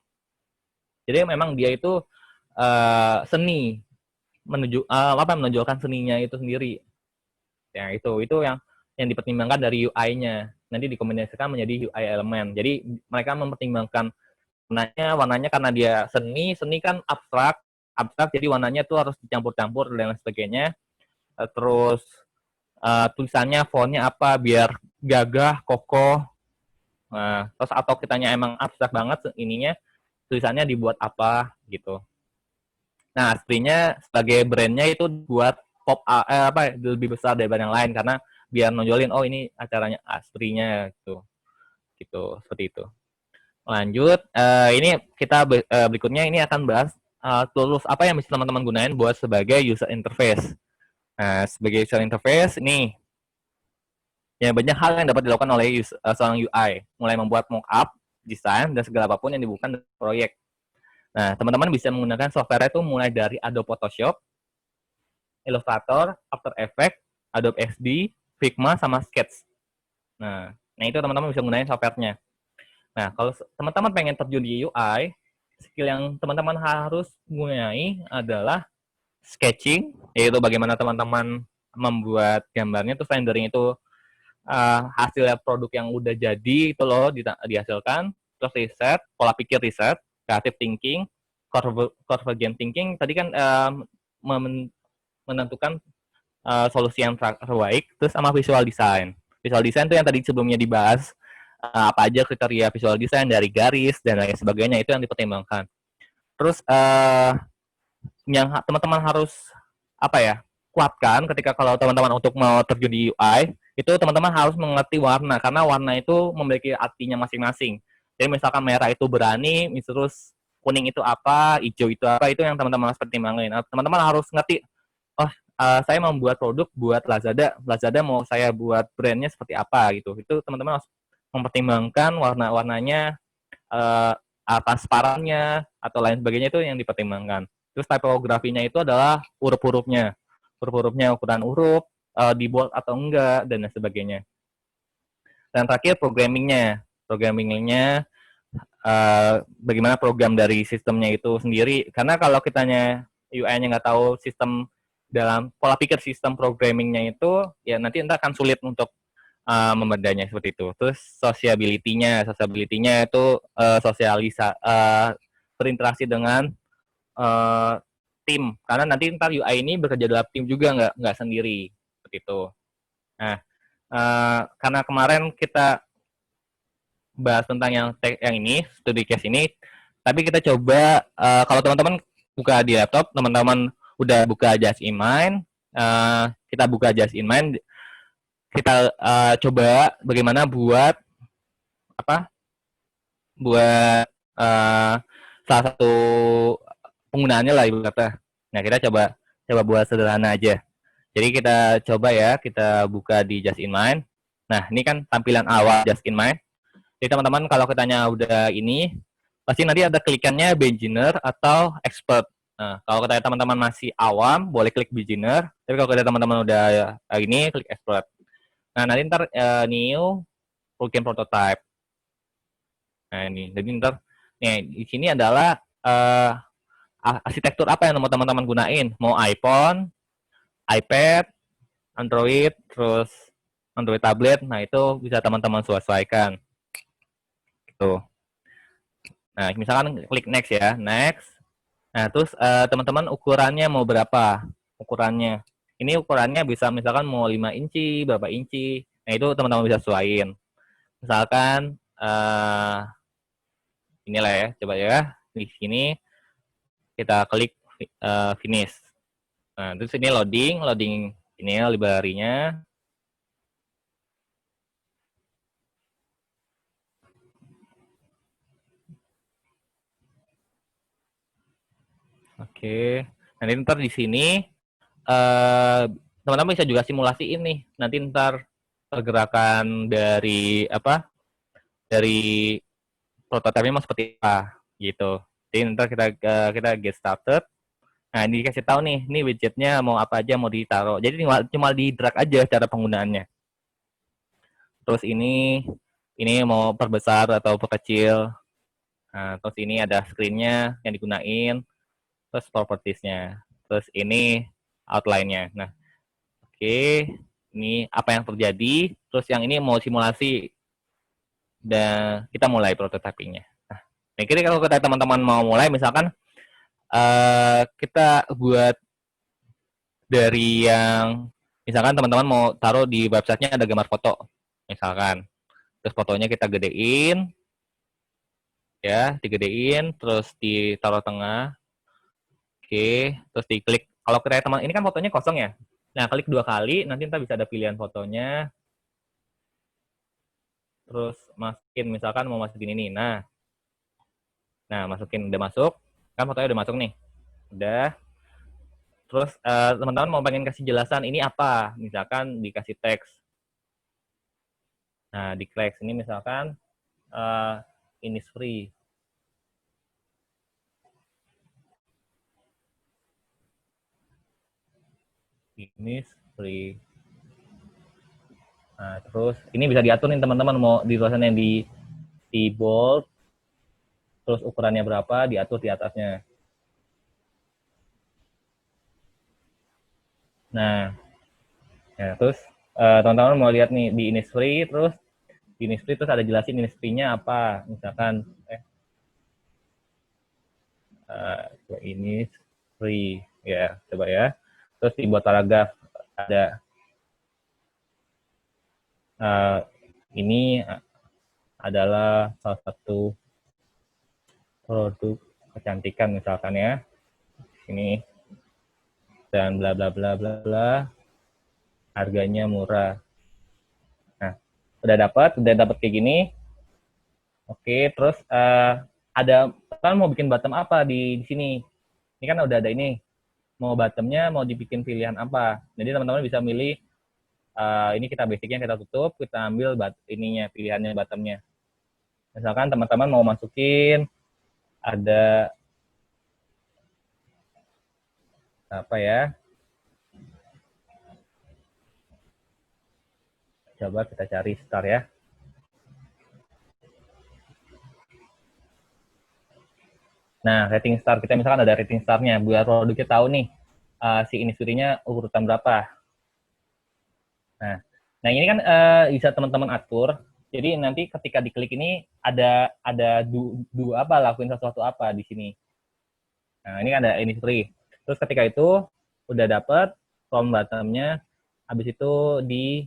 Jadi memang dia itu seni, menonjolkan seninya itu sendiri. Ya itu yang dipertimbangkan dari UI-nya. Nanti dikombinasikan menjadi UI elemen. Jadi mereka mempertimbangkan warnanya karena dia seni kan abstrak, jadi warnanya tuh harus dicampur-campur dan lain sebagainya. Terus tulisannya, fontnya apa biar gagah, kokoh. Nah, terus atau kitanya emang abstrak banget ininya, tulisannya dibuat apa gitu. Nah, aslinya sebagai brandnya itu buat lebih besar daripada yang lain, karena biar nonjolin ini acaranya aslinya gitu seperti itu. Lanjut, ini kita berikutnya ini akan bahas tools apa yang bisa teman-teman gunain buat sebagai user interface. Nah, sebagai user interface ini ya banyak hal yang dapat dilakukan oleh seorang UI, mulai membuat mockup, desain, dan segala apapun yang dibutuhkan dari proyek. Nah, teman-teman bisa menggunakan software itu mulai dari Adobe Photoshop, Illustrator, After Effects, Adobe XD, Figma, sama Sketch. Nah itu teman-teman bisa menggunakan software-nya. Nah, kalau teman-teman pengen terjun di UI, skill yang teman-teman harus gunakan adalah sketching, yaitu bagaimana teman-teman membuat gambarnya, terus rendering itu hasilnya produk yang udah jadi itu loh dihasilkan, terus riset, pola pikir riset, creative thinking, convergent thinking, tadi kan menentukan solusi yang terbaik, terus sama visual design. Visual design itu yang tadi sebelumnya dibahas, apa aja kriteria visual design dari garis dan lain sebagainya, itu yang dipertimbangkan. Terus yang teman-teman harus apa ya kuatkan ketika kalau teman-teman untuk mau terjun di UI, itu teman-teman harus mengerti warna, karena warna itu memiliki artinya masing-masing. Jadi misalkan merah itu berani, terus kuning itu apa, hijau itu apa, itu yang teman-teman harus pertimbangin. Teman-teman harus ngerti, oh saya mau membuat produk buat Lazada, Lazada mau saya buat brandnya seperti apa gitu. Itu teman-teman harus mempertimbangkan warna-warnanya, transparannya, atau lain sebagainya, itu yang dipertimbangkan. Terus tipografinya itu adalah huruf-hurufnya. Huruf-hurufnya ukuran huruf, di bold atau enggak, dan lain sebagainya. Dan terakhir programmingnya. Programmingnya bagaimana program dari sistemnya itu sendiri. Karena kalau kitanya UI-nya nggak tahu sistem dalam pola pikir sistem programmingnya itu, ya nanti akan sulit untuk membedanya seperti itu. Terus sociability-nya itu berinteraksi dengan tim, karena nanti ntar UI ini bekerja dalam tim juga, nggak sendiri seperti itu. Nah, karena kemarin kita bahas tentang yang ini studi case ini, tapi kita coba kalau teman-teman buka di laptop, teman-teman udah buka Just in Mind, kita buka Just in Mind, kita coba bagaimana buat salah satu penggunaannya lah ibaratnya. Nah, kita coba buat sederhana aja. Jadi kita coba ya, kita buka di Just in Mind. Nah, ini kan tampilan awal Just in Mind. Jadi teman-teman kalau kitanya udah ini, pasti nanti ada klikannya beginner atau expert. Nah, kalau kata teman-teman masih awam, boleh klik beginner. Tapi kalau kata teman-teman udah ini, klik expert. Nah, nanti ntar new plugin prototype. Nah, ini. Jadi ntar di sini adalah arsitektur apa yang mau teman-teman gunain. Mau iPhone, iPad, Android, terus Android tablet. Nah, itu bisa teman-teman sesuaikan. Gitu. Nah, misalkan klik next ya, next. Nah, terus teman-teman ukurannya mau berapa? Ukurannya. Ini ukurannya bisa misalkan mau 5 inci, berapa inci. Nah, itu teman-teman bisa sesuaiin. Misalkan inilah ya, coba ya. Di sini kita klik finish. Nah, terus ini loading ini library-nya. Oke. Nanti ntar di sini teman-teman bisa juga simulasi ini. Nanti ntar pergerakan dari dari prototipe mau seperti apa gitu. Jadi ntar kita get started. Nah, ini dikasih tahu nih widgetnya mau apa aja mau ditaruh. Jadi cuma di drag aja cara penggunaannya. Terus ini mau perbesar atau perkecil. Nah, terus ini ada screen-nya yang digunain. Terus properties-nya. Terus ini outline-nya. Nah, oke. Ini apa yang terjadi. Terus yang ini mau simulasi. Dan kita mulai prototyping-nya. Nah, kira kalau kita teman-teman mau mulai, misalkan kita buat dari yang, misalkan teman-teman mau taruh di websitenya ada gambar foto, misalkan. Terus fotonya kita gedein, ya, digedein, terus ditaruh tengah. Oke, terus diklik. Kalau kita teman, ini kan fotonya kosong ya. Nah, klik 2 kali, nanti ntar bisa ada pilihan fotonya. Terus masukin, misalkan mau masukin ini. Nah, masukin, udah masuk. Kan fotonya udah masuk nih. Udah. Terus teman-teman mau pengen kasih jelasan ini apa? Misalkan dikasih teks. Nah, di teks ini misalkan ini free. Ini free. Nah, terus ini bisa diatur nih teman-teman mau di tulisan yang di bold, terus ukurannya berapa, diatur di atasnya. Nah, Nah, terus teman-teman mau lihat nih di Innisfree, terus di Innisfree terus ada jelasin Innisfree-nya apa. Misalkan Innisfree ya, coba ya. Terus dibuat paragraf ada ini adalah salah satu produk kecantikan misalkan ya. Ini dan bla bla bla bla bla, harganya murah. Nah, udah dapat kayak gini. Oke, terus ada kan mau bikin bottom apa di sini? Ini kan udah ada ini. Mau bottomnya mau dibikin pilihan apa? Jadi teman-teman bisa milih ini kita basicnya kita tutup, kita ambil ininya pilihannya bottomnya. Misalkan teman-teman mau masukin ada apa ya? Coba kita cari star ya. Nah, rating star kita misalkan ada rating starnya, biar produknya tahu nih si Innisfree-nya urutan berapa. Nah ini kan bisa teman-teman atur. Jadi nanti ketika diklik ini ada dua apa lakuin sesuatu apa di sini. Nah ini kan ada Innisfree. Terus ketika itu udah dapet from bottom-nya, habis itu di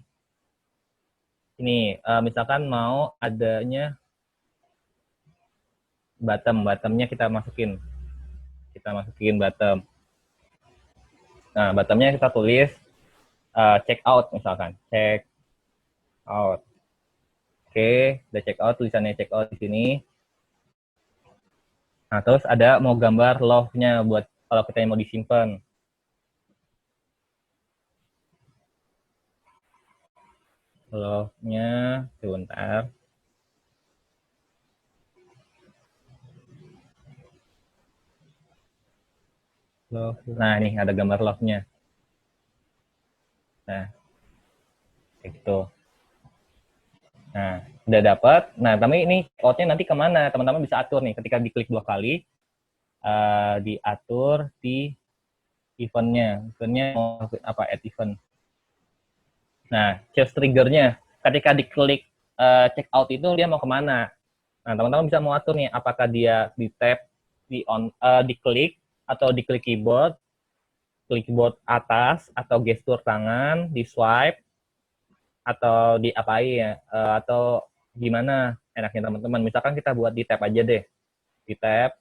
ini misalkan mau adanya bottomnya kita masukin bottom. Nah bottomnya kita tulis check out misalkan check out. Oke, udah check out, tulisannya check out di sini. Nah, terus ada mau gambar love-nya buat kalau kita mau disimpan. Love-nya sebentar. Love. Nah, nih ada gambar love-nya. Nah, kayak gitu. Nah, udah dapat. Nah, tapi ini out-nya nanti kemana? Teman-teman bisa atur nih. Ketika diklik 2 kali, diatur di event-nya. Event-nya mau apa? Add event. Nah, choose trigger-nya. Ketika diklik check out itu dia mau kemana? Nah, teman-teman bisa mau atur nih. Apakah dia di tab, diklik, atau diklik keyboard atas, atau gestur tangan, di swipe, atau diapain ya, atau gimana enaknya teman-teman. Misalkan kita buat di tab aja deh, di tab.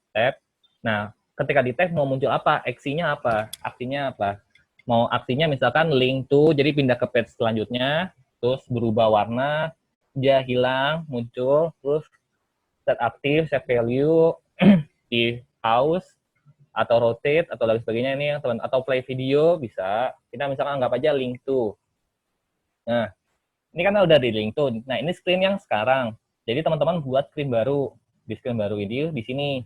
Nah, ketika di tab mau muncul apa? Aksinya apa? Mau aksinya misalkan link to, jadi pindah ke page selanjutnya, terus berubah warna, dia hilang, muncul, terus set aktif, set value, di pause, atau rotate, atau lain sebagainya ini yang teman, atau play video bisa. Kita misalkan anggap aja link to. Nah, ini kan udah di link to. Nah, ini screen yang sekarang. Jadi teman-teman buat screen baru. Di screen baru ini di sini.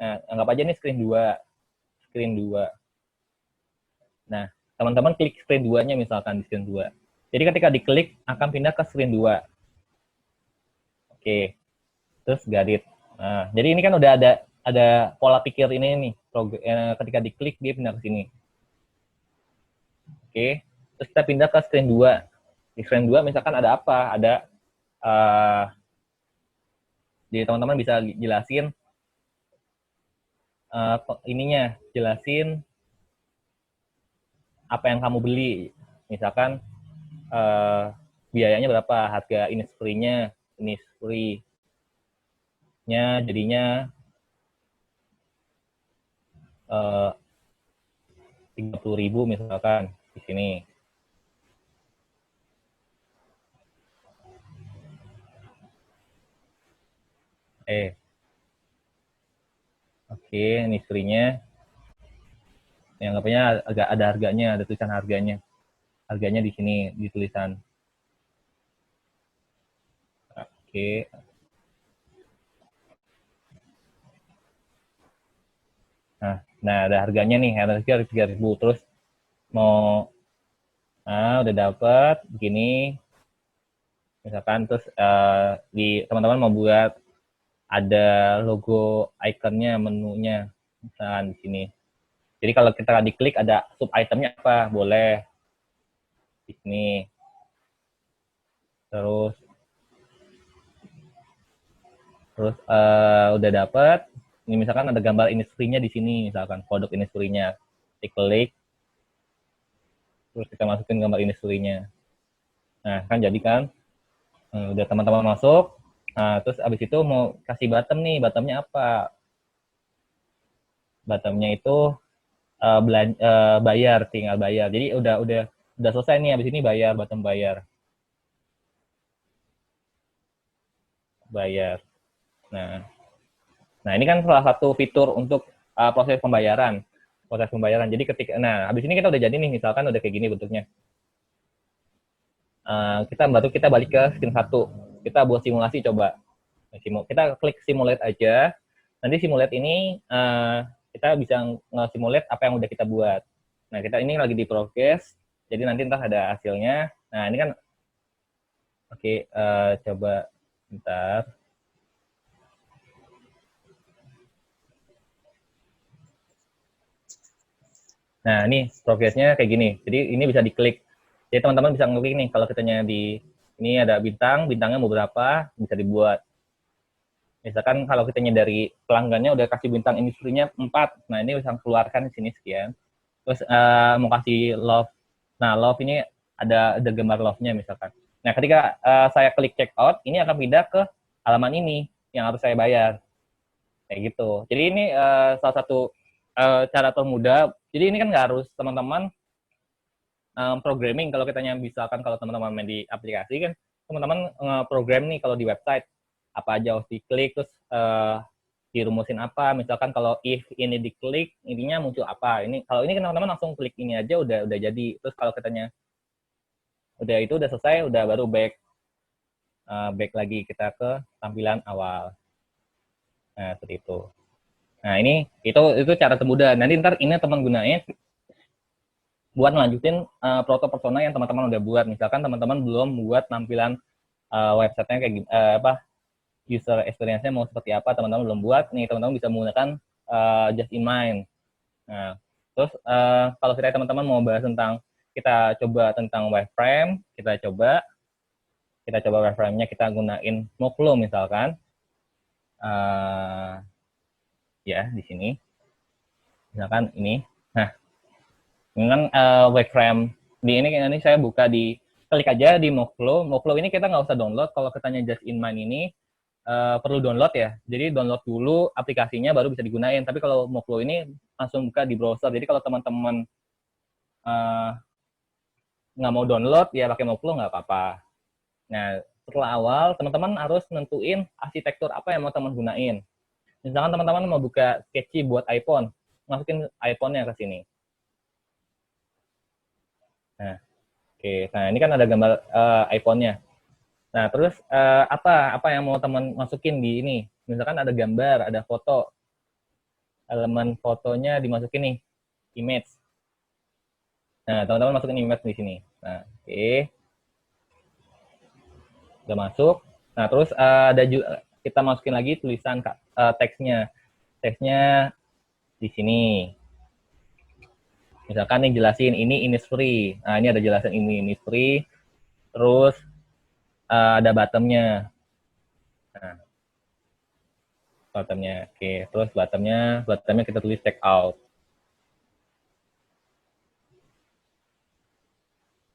Nah, anggap aja ini screen 2. Screen 2. Nah, teman-teman klik screen 2-nya misalkan di screen 2. Jadi ketika diklik akan pindah ke screen 2. Oke. Terus garit. Nah, jadi ini kan udah ada pola pikir ini nih. Ketika diklik dia pindah ke sini. Oke. Terus kita pindah ke screen 2. Di screen 2 misalkan ada apa? Ada jadi teman-teman bisa jelasin ininya, jelasin apa yang kamu beli. Misalkan biayanya berapa, harga Innisfree-nya jadinya 30.000 misalkan di sini. Oke, Innisfree-nya yang katanya agak ada harganya, ada tulisan harganya. Harganya di sini di tulisan. Oke. Nah ada harganya nih, harga 3.000. Terus mau udah dapat begini. Misalkan terus di teman-teman mau buat ada logo ikonnya, menunya misalkan di sini. Jadi kalau kita diklik ada sub itemnya apa, boleh. di sini. Terus udah dapet. Ini misalkan ada gambar Innisfree-nya di sini, misalkan produk Innisfree-nya. Klik, terus kita masukin gambar Innisfree-nya. Nah, kan jadi kan. Udah teman-teman masuk. Nah, terus abis itu mau kasih bottom nih. Bottomnya apa? Bottomnya itu bayar, tinggal bayar. Jadi udah selesai nih. Abis ini bayar, bottom bayar. Bayar. Nah ini kan salah satu fitur untuk proses pembayaran. Jadi habis ini kita udah jadi nih, misalkan udah kayak gini bentuknya. Kita balik ke screen 1. Kita buat simulasi coba. Kita klik simulate aja. Nanti simulate ini kita bisa nge-simulate apa yang udah kita buat. Nah, ini lagi di progress. Jadi nanti entah ada hasilnya. Nah, ini kan oke, coba bentar. Nah, ini progresnya kayak gini. Jadi ini bisa diklik. Jadi teman-teman bisa ngeklik nih, kalau kitanya ini ada bintangnya mau berapa, bisa dibuat. Misalkan kalau kitanya dari pelanggannya udah kasih bintang Innisfree-nya 4, nah ini bisa keluarkan di sini sekian. Terus mau kasih love. Nah, love ini ada gambar love-nya misalkan. Nah, ketika saya klik check out, ini akan pindah ke halaman ini yang harus saya bayar. Kayak gitu. Jadi ini salah satu cara termudah. Jadi ini kan nggak harus teman-teman programming. Kalau kitanya misalkan kalau teman-teman main di aplikasi kan, teman-teman program nih kalau di website apa aja harus diklik, terus dirumusin apa. Misalkan kalau if ini diklik, intinya muncul apa. Kalau ini kan teman-teman langsung klik ini aja udah jadi. Terus kalau kitanya udah selesai, udah baru back lagi kita ke tampilan awal. Nah, seperti itu. Nah, itu cara termudah. Nanti ntar ini teman gunain buat melanjutin proto persona yang teman-teman udah buat. Misalkan teman-teman belum buat tampilan website-nya kayak user experience-nya mau seperti apa, teman-teman belum buat, nih teman-teman bisa menggunakan Just in Mind. Nah, terus kalau kita teman-teman mau bahas kita coba tentang wireframe, kita coba wireframe-nya kita gunain Moklo misalkan. Ya, di sini. Misalkan ini. Nah, ini kan wireframe. Ini saya buka klik aja di Moklo. Moklo ini kita nggak usah download. Kalau kitanya Just in Mind ini perlu download ya. Jadi download dulu aplikasinya baru bisa digunain. Tapi kalau Moklo ini langsung buka di browser. Jadi kalau teman-teman nggak mau download, ya pakai Moklo nggak apa-apa. Nah, setelah awal, teman-teman harus nentuin arsitektur apa yang mau teman gunain. Misalkan teman-teman mau buka Sketchy buat iPhone, masukin iPhone-nya ke sini. Nah, oke. Nah, ini kan ada gambar iPhone-nya. Nah, terus apa yang mau teman masukin di ini? Misalkan ada gambar, ada foto. Elemen fotonya dimasukin nih, image. Nah, teman-teman masukin image di sini. Nah, oke. Udah masuk. Nah, terus ada juga kita masukin lagi tulisan teksnya. Teksnya di sini. Misalkan nih jelasin ini Innisfree. Nah, ini ada jelasin ini Innisfree. Terus ada bottomnya. Nah, bottomnya. Oke, terus bottomnya kita tulis check out.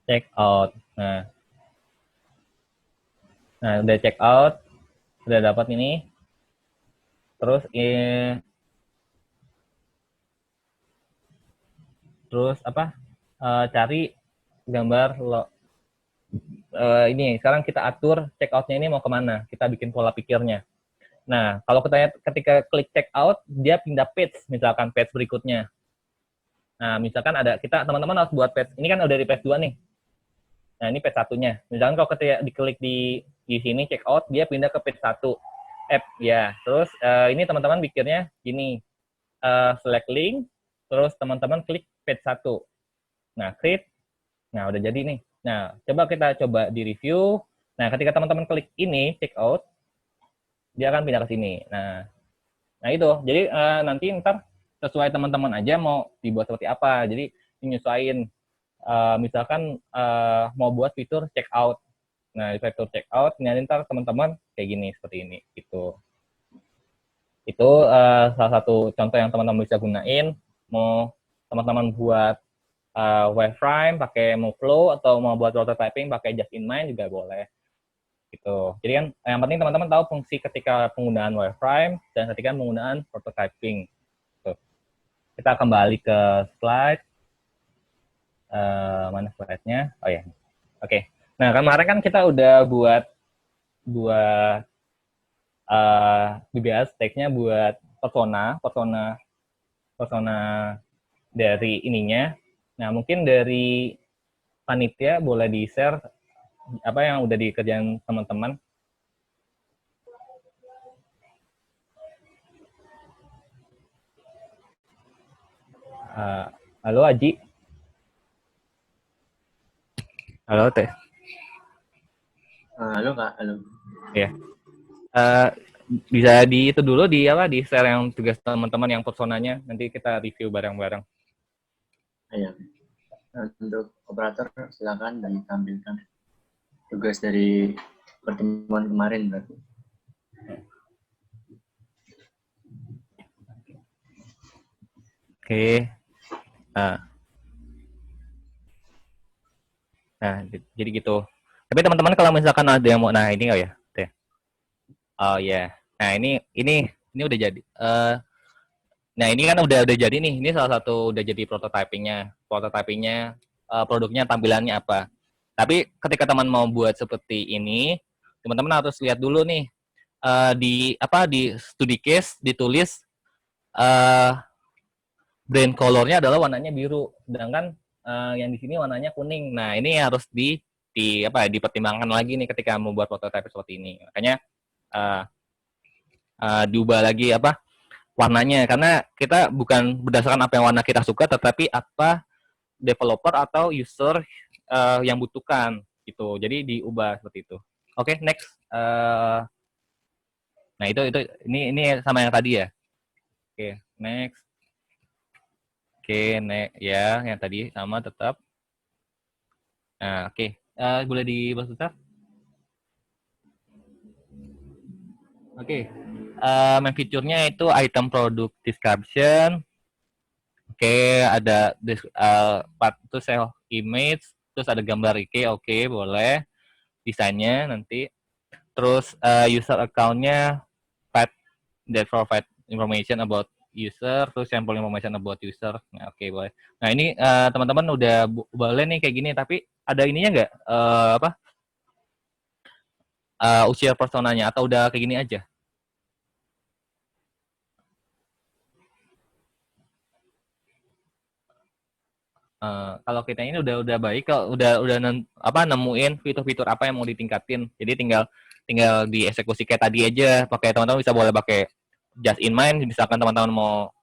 Check out. Nah, udah check out, udah dapat ini. Terus cari gambar ini. Sekarang kita atur check out-nya ini mau kemana. Kita bikin pola pikirnya. Nah, kalau ketika klik check out, dia pindah page, misalkan page berikutnya. Nah, misalkan teman-teman harus buat page. Ini kan udah di page 2 nih. Nah, ini page 1-nya. Misalkan kalau ketika diklik di sini check out, dia pindah ke page 1. Ya. Terus ini teman-teman pikirnya gini. Select link, terus teman-teman klik page 1. Nah, create. Nah, udah jadi nih. Nah, kita coba di review. Nah, ketika teman-teman klik ini check out, dia akan pindah ke sini. Nah itu. Jadi nanti ntar sesuai teman-teman aja mau dibuat seperti apa. Jadi menyesuaikan. misalkan mau buat fitur check out. Nah, di fitur check out, nanti ntar teman-teman kayak gini, seperti ini, gitu. Itu salah satu contoh yang teman-teman bisa gunain. Mau teman-teman buat wireframe pakai Moveflow atau mau buat prototyping pakai Just in Mind juga boleh. Gitu. Jadi kan yang penting teman-teman tahu fungsi ketika penggunaan wireframe dan ketika penggunaan prototyping. Gitu. Kita kembali ke slide. Mana slide-nya? Oh ya. Oke. Nah, kemarin kan kita udah buat BBS text-nya buat persona dari ininya. Nah, mungkin dari panitia boleh di-share apa yang udah dikerjain teman-teman. Halo Aji. Halo Teh. Halo Kak, halo. Ya. Bisa di itu dulu di share yang tugas teman-teman yang personanya, nanti kita review bareng-bareng. Ya. Untuk operator silakan ditampilkan tugas dari pertemuan kemarin berarti. Oke. Nah, jadi gitu. Tapi teman-teman kalau misalkan ada yang mau, nah ini ya, Teh. Oh ya. Nah ini udah jadi. Nah ini kan udah jadi nih. Ini salah satu udah jadi prototypingnya. Produknya tampilannya apa. Tapi ketika teman mau buat seperti ini, teman-teman harus lihat dulu nih di studi case ditulis brand color-nya adalah warnanya biru, sedangkan yang di sini warnanya kuning. Nah ini harus dipertimbangkan lagi nih ketika membuat prototype seperti ini. Makanya diubah lagi warnanya, karena kita bukan berdasarkan apa yang warna kita suka, tetapi apa developer atau user yang butuhkan gitu. Jadi diubah seperti itu. Oke, next. Nah ini sama yang tadi ya. Oke, next. Oke, ya yang tadi sama tetap. Nah, oke. Boleh dibahas bentar? Oke. Main fiturnya itu item product description. Oke, ada part itu self image, terus ada gambar IK, oke, boleh. Desainnya nanti. Terus user account-nya that provide information about user, terus sample information about user. Nah, oke, boleh. Nah, ini teman-teman udah boleh nih kayak gini, tapi ada ininya nggak? Usia personanya, atau udah kayak gini aja? Kalau kita ini udah baik, kalau udah nemuin fitur-fitur apa yang mau ditingkatin. Jadi tinggal dieksekusi kayak tadi aja. Pakai teman-teman bisa boleh pakai just in mind, misalkan teman-teman mau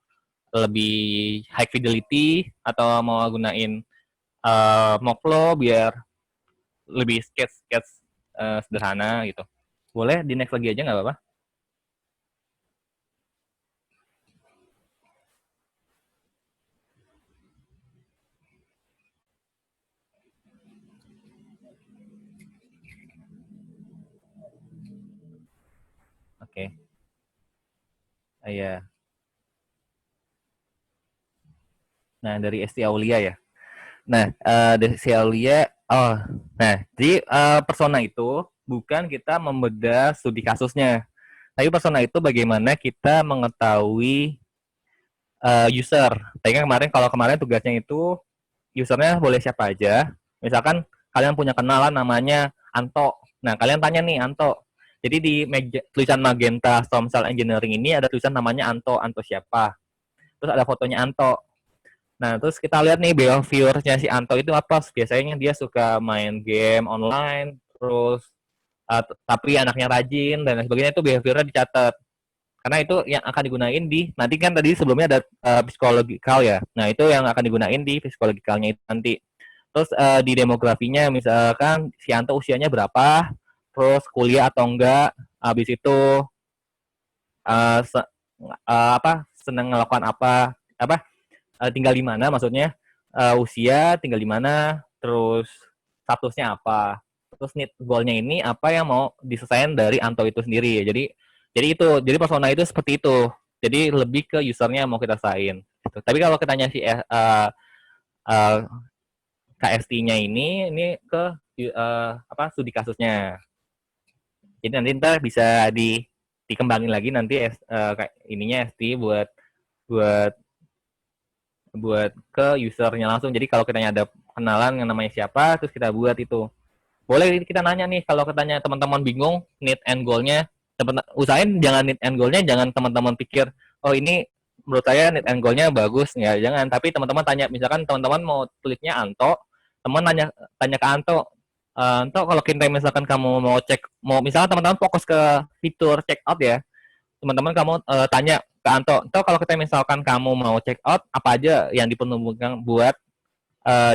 lebih high fidelity atau mau gunain Mockflow biar lebih sketch sederhana gitu. Boleh di next lagi aja nggak apa-apa? Oke. Iya. Nah, dari Esti Aulia ya. Nah, dari Esti Aulia, nah, jadi persona itu bukan kita membedah studi kasusnya, tapi persona itu bagaimana kita mengetahui user. Tadi kan kalau kemarin tugasnya itu usernya boleh siapa aja. Misalkan kalian punya kenalan namanya Anto. Nah, kalian tanya nih Anto. Jadi di tulisan Magenta Storm Cell Engineering ini ada tulisan namanya Anto. Anto siapa? Terus ada fotonya Anto. Nah, terus kita lihat nih behavior-nya si Anto itu apa. Biasanya dia suka main game online, terus tapi anaknya rajin dan sebagainya, itu behavior-nya dicatat. Karena itu yang akan digunain nanti kan tadi sebelumnya ada psikologikal ya. Nah, itu yang akan digunain di psikologikalnya itu nanti. Terus di demografinya misalkan si Anto usianya berapa, terus kuliah atau enggak, habis itu senang melakukan apa tinggal di mana maksudnya, usia, tinggal di mana, terus statusnya apa, terus need goal-nya ini apa yang mau diselesaikan dari Anto itu sendiri. Jadi persona itu seperti itu. Jadi lebih ke usernya yang mau kita selesaiin. Gitu. Tapi kalau kita si KST-nya ini ke studi kasusnya. Jadi nanti ntar bisa dikembangin lagi nanti ininya ST buat ke usernya langsung. Jadi kalau kita ada kenalan yang namanya siapa, terus kita buat itu. Boleh kita nanya nih, kalau katanya teman-teman bingung need and goal-nya, usahain jangan need and goal-nya, jangan teman-teman pikir, oh ini menurut saya need and goal-nya bagus, ya jangan. Tapi teman-teman tanya, misalkan teman-teman mau tulisnya Anto, teman tanya ke Anto, Anto kalau kita misalkan kamu mau misalkan teman-teman fokus ke fitur check out ya, teman-teman kamu tanya ke Anto, kalau kita misalkan kamu mau check out, apa aja yang diperlukan buat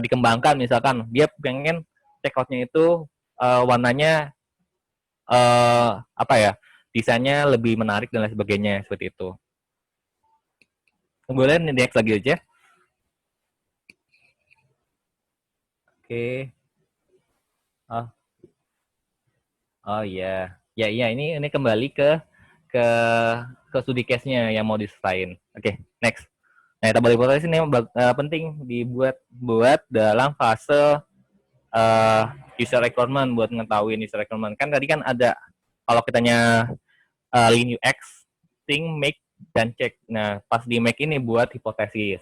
dikembangkan, misalkan dia pengen check out-nya itu warnanya desainnya lebih menarik dan lain sebagainya, seperti itu. Boleh next lagi aja. Oke. Oh iya. Ya ini kembali ke studi case-nya yang mau diselesain. Oke, next. Nah, tabel hipotesis ini penting buat dalam fase user requirement, buat ngetahuin user requirement. Kan tadi kan ada kalau kitanya Lean UX, think, make, dan check. Nah, pas di make ini buat hipotesis.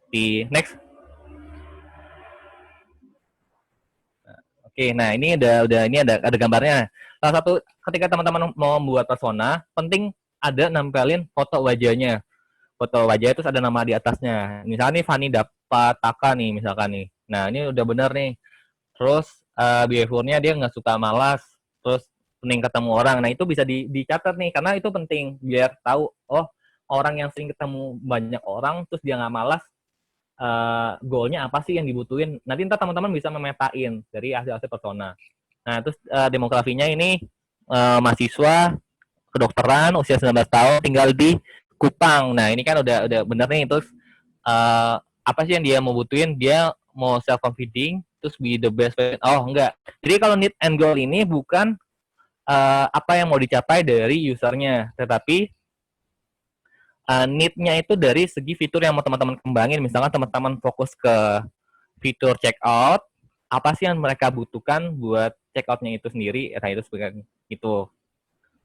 Di next. Oke, nah ini ada gambarnya. Salah satu ketika teman-teman mau membuat persona, penting ada nempelin foto wajahnya. Foto wajah itu ada nama di atasnya. Misalnya nih Fanny dapat Taka nih, misalkan nih. Nah, ini udah bener nih. Terus behavior-nya dia nggak suka malas. Terus penting ketemu orang. Nah, itu bisa dicatat nih, karena itu penting biar tahu, oh orang yang sering ketemu banyak orang, terus dia nggak malas, goalnya apa sih yang dibutuhin. Nanti ntar teman-teman bisa memetain dari hasil-hasil persona. Nah, terus demografinya ini mahasiswa kedokteran usia 19 tahun tinggal di Kupang. Nah, ini kan udah bener nih. Terus apa sih yang dia mau butuhin? Dia mau self confiding, terus be the best. Oh, enggak. Jadi kalau need and goal ini bukan apa yang mau dicapai dari usernya, tetapi need-nya itu dari segi fitur yang mau teman-teman kembangin. Misalkan teman-teman fokus ke fitur checkout, apa sih yang mereka butuhkan buat checkout-nya itu sendiri? Nah, itu sebagai itu.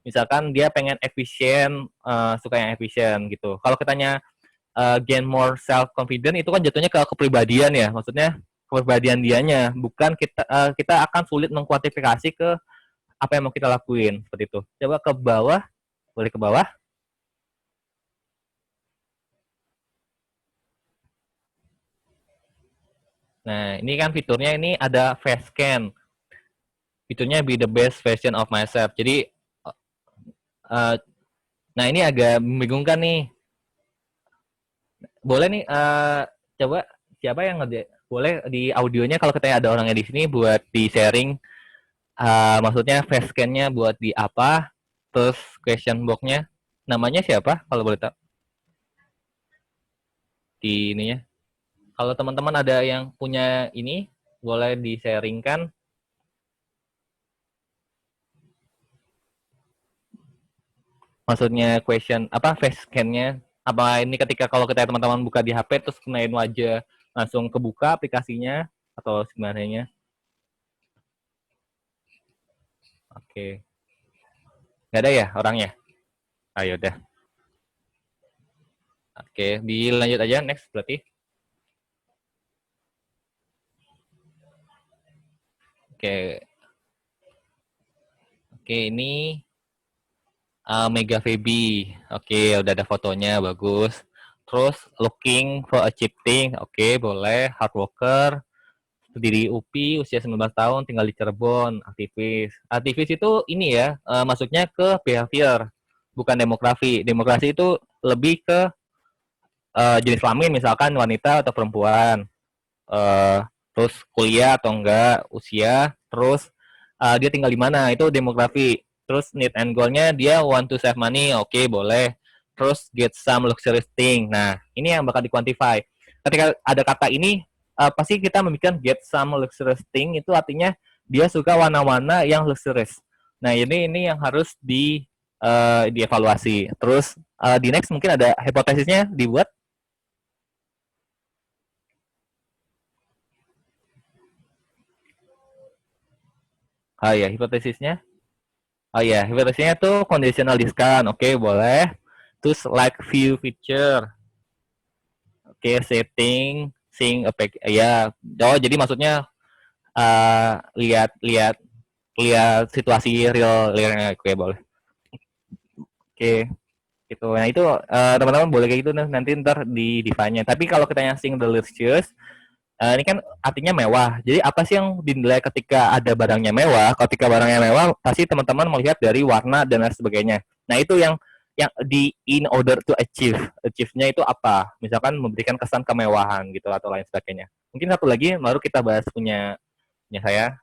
Misalkan dia pengen efisien, suka yang efisien gitu. Kalau kitanya gain more self-confident, itu kan jatuhnya ke kepribadian ya. Maksudnya kepribadian dianya. Bukan kita akan sulit mengkuantifikasi ke apa yang mau kita lakuin. Seperti itu. Coba ke bawah. Boleh ke bawah. Nah, ini kan fiturnya ini ada face scan. Fiturnya be the best version of myself. Jadi, nah ini agak membingungkan nih. Boleh nih, coba siapa yang boleh di audionya kalau kita ada orangnya di sini buat di sharing. Maksudnya face scan-nya buat di apa? Terus question box-nya namanya siapa? Kalau boleh tahu. Di ininya. Kalau teman-teman ada yang punya ini, boleh di-sharingkan. Maksudnya question, face scan-nya. Apa ini ketika kalau kita teman-teman buka di HP, terus kenain wajah, langsung kebuka aplikasinya, atau sebenarnya? Oke. Nggak ada ya orangnya? Ayo udah. Oke, dilanjut aja, next berarti. Oke, ini Mega Feby. Oke, udah ada fotonya, bagus. Terus looking for a cheap thing. Oke, boleh. Hard worker. Pendiri UPI, usia 19 tahun, tinggal di Cirebon, aktivis. Aktivis itu ini ya, masuknya ke behavior, bukan demografi. Demografi itu lebih ke jenis kelamin, misalkan wanita atau perempuan. Terus kuliah atau enggak, usia, terus dia tinggal di mana, itu demografi. Terus need and goal-nya dia want to save money, oke, boleh. Terus get some luxury thing. Nah, ini yang bakal di-quantify. Ketika ada kata ini, pasti kita memikirkan get some luxurious thing, itu artinya dia suka warna-warna yang luxurious. Nah, ini yang harus dievaluasi. Terus di next mungkin ada hipotesisnya dibuat. Oh ya, hipotesisnya. Oh ya, hipotesisnya tuh conditional discount. Oke, boleh. Terus like view feature. Oke, setting, sing, ya. Oh, jadi maksudnya lihat situasi realnya. Oke, boleh. Oke, gitu. Nah, itu teman-teman boleh kayak gitu nanti ntar di define-nya. Tapi kalau kita yang sing delicious, ini kan artinya mewah. Jadi apa sih yang dinilai ketika ada barangnya mewah? Ketika barangnya mewah, pasti teman-teman melihat dari warna dan lain sebagainya. Nah, itu yang di in order to achieve-nya itu apa? Misalkan memberikan kesan kemewahan gitu atau lain sebagainya. Mungkin satu lagi baru kita bahas punya saya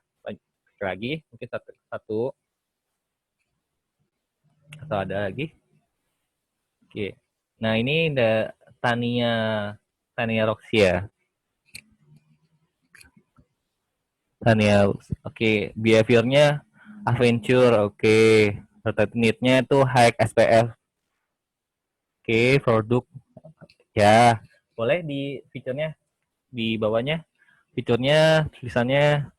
lagi, mungkin satu atau ada lagi. Oke. Nah, ini ada Tania Roxia. Tania, oke. Behavior-nya adventure, oke. Need-nya itu high SPF. Oke, produk. Ya, boleh di fiturnya, di bawahnya. Fiturnya, tulisannya.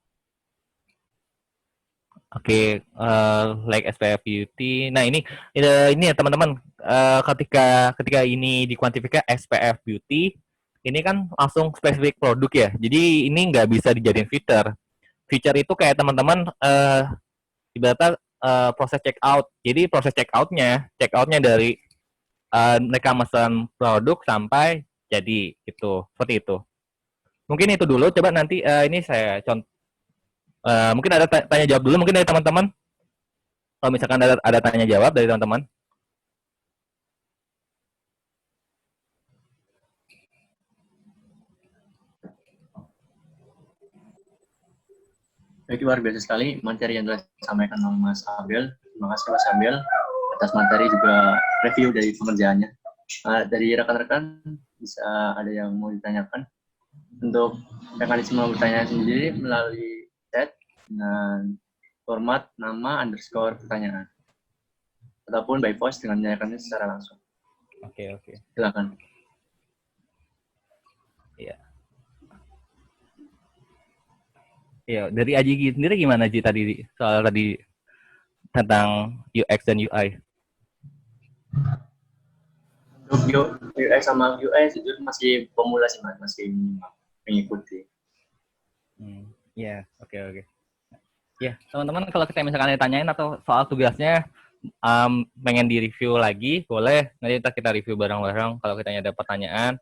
Oke, like SPF beauty. Nah, ini ya teman-teman, ketika ini dikuantifikasi SPF beauty, ini kan langsung spesifik produk ya. Jadi ini nggak bisa dijadiin fitur. Feature itu kayak teman-teman ibaratnya proses check out. Jadi proses check outnya dari mereka pesan produk sampai jadi itu, seperti itu. Mungkin itu dulu. Coba nanti ini saya contoh. Mungkin ada tanya jawab dulu mungkin dari teman-teman. Kalau misalkan ada tanya jawab dari teman-teman. Baik, luar biasa sekali materi yang telah disampaikan oleh Mas Abel. Terima kasih Mas Abel atas materi juga review dari pengerjaannya. Dari rekan-rekan bisa ada yang mau ditanyakan. Untuk mekanisme bertanya sendiri melalui chat dengan format nama _ pertanyaan. Ataupun by voice dengan menanyakannya secara langsung. Oke. Silakan. Iya. Ya, dari Aji sendiri gimana Ji tadi soal tadi tentang UX dan UI? Untuk UX sama UI jujur masih pemula sih Mas, masih mengikuti. Ya, oke. Ya, teman-teman kalau kita misalkan ditanyain atau soal tugasnya pengen di-review lagi, boleh nanti kita review bareng-bareng kalau kita ada pertanyaan.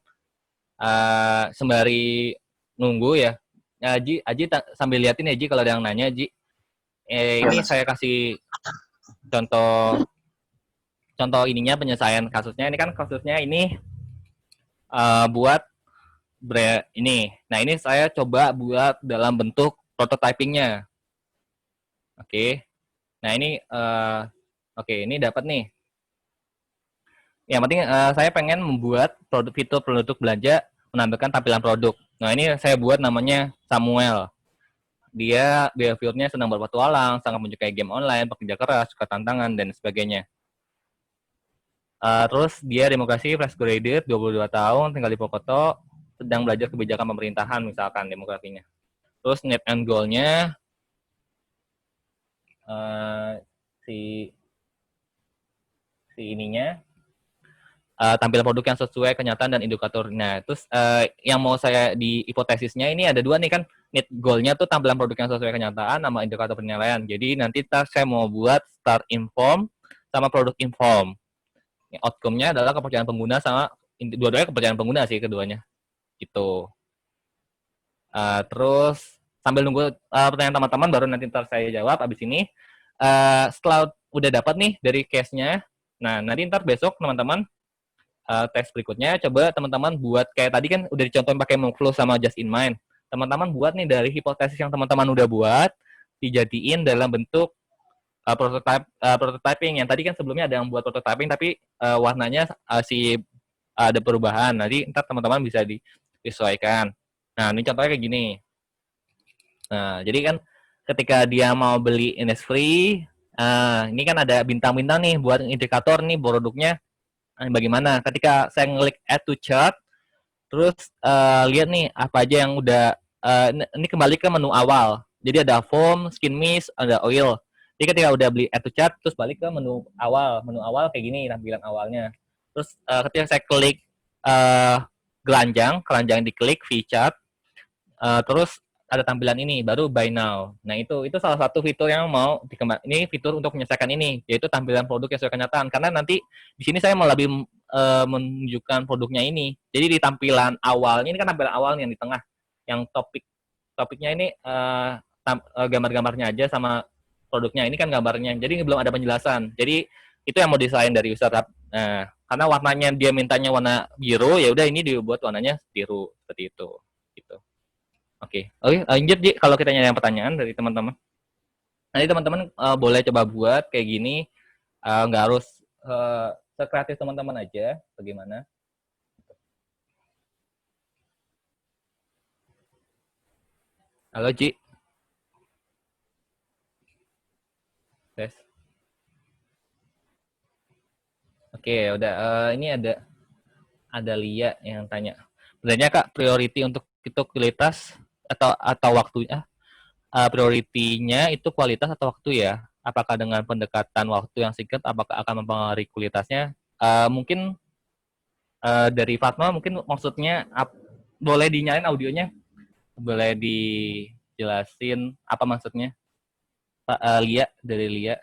Sembari nunggu ya. Aji sambil liatin ya Ji kalau ada yang nanya Ji. Ini saya kasih contoh ininya penyelesaian kasusnya. Ini kan kasusnya ini buat ini. Nah, ini saya coba buat dalam bentuk prototyping-nya. Oke. Nah, ini ini dapat nih. Yang penting saya pengen membuat fitur produk belanja menampilkan tampilan produk. Nah, ini saya buat namanya Samuel. Dia behavior-nya senang berpetualang, sangat menyukai game online, pekerja keras, suka tantangan, dan sebagainya. Terus dia demokrasi, fresh graduate, 22 tahun, tinggal di Pokoto, sedang belajar kebijakan pemerintahan, misalkan demografinya. Terus need and goal-nya, si ininya, tampilan produk yang sesuai kenyataan dan indikator. Nah, terus yang mau saya di hipotesisnya ini ada dua nih kan, need goal-nya tuh tampilan produk yang sesuai kenyataan sama indikator penilaian. Jadi nanti saya mau buat start inform sama produk inform. Outcome-nya adalah kepercayaan pengguna sama dua-duanya kepercayaan pengguna sih keduanya. Gitu. Terus sambil nunggu pertanyaan teman-teman baru nanti ntar saya jawab abis ini. Setelah udah dapat nih dari case-nya, nah nanti ntar besok teman-teman tes berikutnya coba teman-teman buat kayak tadi kan udah dicontohin pakai Mockflow sama Just in Mind. Teman-teman buat nih dari hipotesis yang teman-teman udah buat dijadiin dalam bentuk prototyping. Yang tadi kan sebelumnya ada yang buat prototyping tapi warnanya ada perubahan. Nanti ntar teman-teman bisa disesuaikan. Nah, ini contohnya kayak gini. Nah, jadi kan ketika dia mau beli Innisfree, ini kan ada bintang-bintang nih buat indikator nih produknya bagaimana. Ketika saya ngeklik add to chart, terus lihat nih apa aja yang udah ini kembali ke menu awal. Jadi ada foam, skin mist, ada oil. Jadi ketika udah beli add to chart, terus balik ke menu awal kayak gini tampilan awalnya. Terus ketika saya klik keranjang diklik V-chart, terus ada tampilan ini baru buy now. Nah itu salah satu fitur yang mau dikembang. Ini fitur untuk menyelesaikan ini, yaitu tampilan produk yang sesuai kenyataan. Karena nanti di sini saya mau lebih menunjukkan produknya ini. Jadi di tampilan awalnya ini kan tampilan awalnya yang di tengah, yang topiknya ini gambar-gambarnya aja sama produknya. Ini kan gambarnya. Jadi belum ada penjelasan. Jadi itu yang mau desain dari user. Nah, karena warnanya dia mintanya warna biru, ya udah ini dibuat warnanya biru seperti itu. Gitu. Oke, lanjut Ji, kalau kita nyari pertanyaan dari teman-teman. Nanti teman-teman boleh coba buat kayak gini, nggak harus sekreatif teman-teman aja, bagaimana. Halo Ji. Tes. Oke, udah. Ini ada Lia yang tanya. Sebenarnya Kak, priority untuk itu kualitas atau waktunya? Prioritinya itu kualitas atau waktu ya? Apakah dengan pendekatan waktu yang singkat, apakah akan mempengaruhi kualitasnya? Mungkin dari Fatma, mungkin maksudnya boleh dinyalain audionya? Boleh dijelasin apa maksudnya? Pak Lia, dari Lia.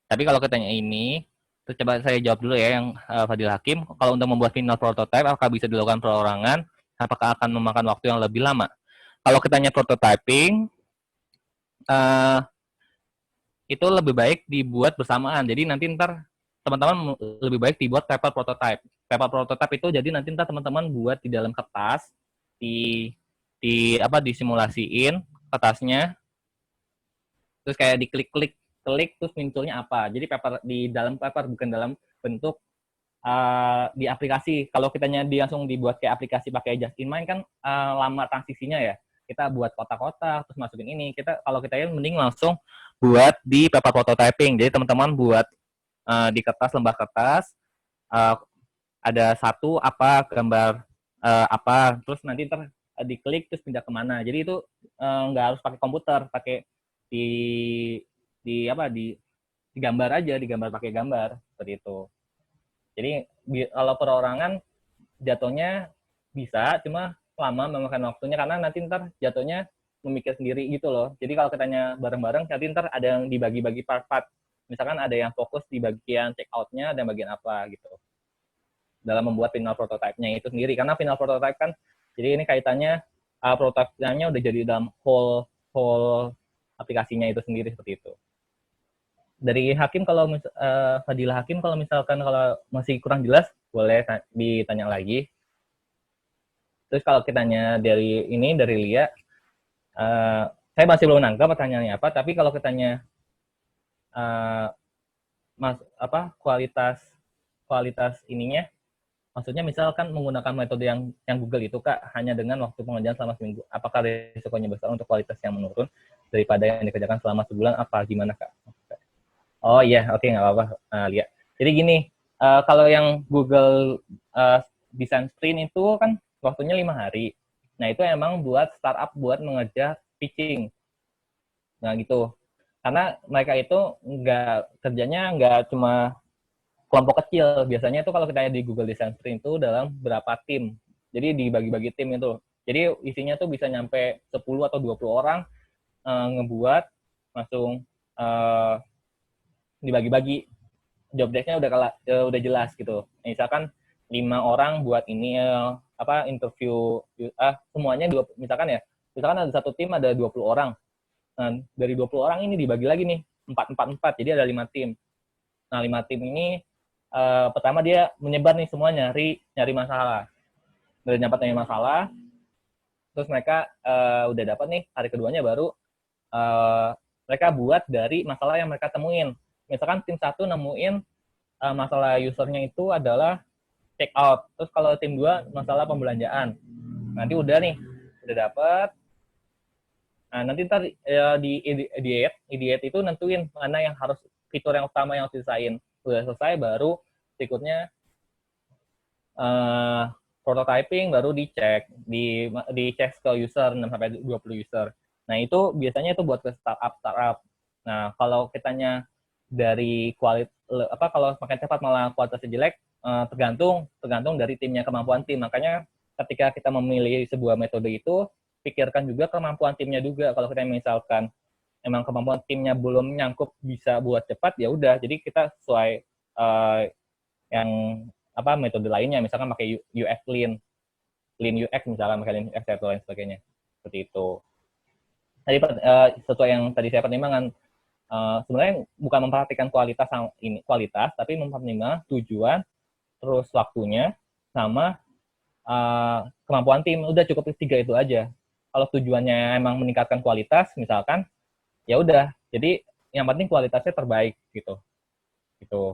Tapi kalau katanya ini, terus coba saya jawab dulu ya yang Fadil Hakim. Kalau untuk membuat final prototype, apakah bisa dilakukan perorangan? Apakah akan memakan waktu yang lebih lama? Kalau katanya prototyping, itu lebih baik dibuat bersamaan. Jadi nanti ntar teman-teman lebih baik dibuat paper prototype. Paper prototype itu jadi nanti ntar teman-teman buat di dalam kertas, disimulasiin kertasnya, terus kayak diklik-klik terus munculnya apa. Jadi paper di dalam paper, bukan dalam bentuk di aplikasi. Kalau kitanya langsung dibuat kayak aplikasi pakai Just in Mind kan lama transisinya ya. Kita buat kotak-kotak terus masukin ini. Kalau kita mending langsung buat di paper prototyping. Jadi teman-teman buat di kertas, lembar kertas, ada satu apa gambar apa, terus nanti diklik terus pindah kemana. Jadi itu nggak harus pakai komputer, pakai digambar aja, digambar pakai gambar seperti itu. Jadi kalau perorangan jatuhnya bisa, cuma lama memakan waktunya karena nanti ntar jatuhnya memikir sendiri gitu loh. Jadi kalau kitanya bareng-bareng, nanti ntar ada yang dibagi-bagi part-part. Misalkan ada yang fokus di bagian check out-nya dan bagian apa gitu. Dalam membuat final prototype-nya itu sendiri. Karena final prototype kan, jadi ini kaitannya prototype-nya udah jadi dalam whole aplikasinya itu sendiri seperti itu. Dari Hakim, kalau Fadilah Hakim, kalau misalkan kalau masih kurang jelas, boleh ditanya lagi. Terus kalau kitanya dari Lia, saya masih belum nangkap pertanyaannya apa, tapi kalau kitanya kualitas ininya, maksudnya misalkan menggunakan metode yang Google itu Kak, hanya dengan waktu pengerjaan selama seminggu, apakah risikonya besar untuk kualitas yang menurun daripada yang dikerjakan selama sebulan, apa gimana Kak? Oh iya, oke, nggak apa-apa, Lia. Jadi gini, kalau yang Google Design Sprint itu kan waktunya 5 hari. Nah itu emang buat startup buat mengejar pitching. Nah gitu. Karena mereka itu kerjanya nggak cuma kelompok kecil. Biasanya itu kalau kita di Google Design Sprint itu dalam berapa tim. Jadi dibagi-bagi tim itu. Jadi isinya tuh bisa nyampe 10 atau 20 orang ngebuat langsung dibagi-bagi. Job desk-nya udah jelas gitu. Misalkan 5 orang buat ini interview semuanya misalkan ada satu tim ada 20 orang. Nah, dari 20 orang ini dibagi lagi nih 4. Jadi ada 5 tim. Nah, 5 tim ini pertama dia menyebar nih semua nyari masalah. Dari nyari masalah, terus mereka udah dapat nih, hari keduanya baru mereka buat dari masalah yang mereka temuin. Misalkan tim 1 nemuin masalah usernya itu adalah check out. Terus kalau tim 2 masalah pembelanjaan. Nanti udah dapet. Nah, nanti ntar di idiot itu nentuin mana yang harus fitur yang utama yang harus diselesain. Udah selesai baru berikutnya prototyping, baru dicek ke user 6 sampai 20 user. Nah, itu biasanya itu buat ke startup. Nah, kalau kitanya dari kalau makin cepat malah kualitasnya jelek, tergantung dari timnya, kemampuan tim. Makanya ketika kita memilih sebuah metode itu, pikirkan juga kemampuan timnya juga. Kalau kita misalkan emang kemampuan timnya belum nyangkup bisa buat cepat, ya udah. Jadi kita sesuai yang metode lainnya, misalkan pakai UX Lean UX misalkan, pakai Lean UX atau lain sebagainya. Seperti itu. Tadi sesuai yang tadi saya pertimbangkan, sebenarnya bukan memperhatikan kualitas, tapi mempertimbangkan tujuan, terus waktunya, sama kemampuan tim. Udah cukup 3 itu aja. Kalau tujuannya emang meningkatkan kualitas, misalkan, ya udah. Jadi yang penting kualitasnya terbaik gitu.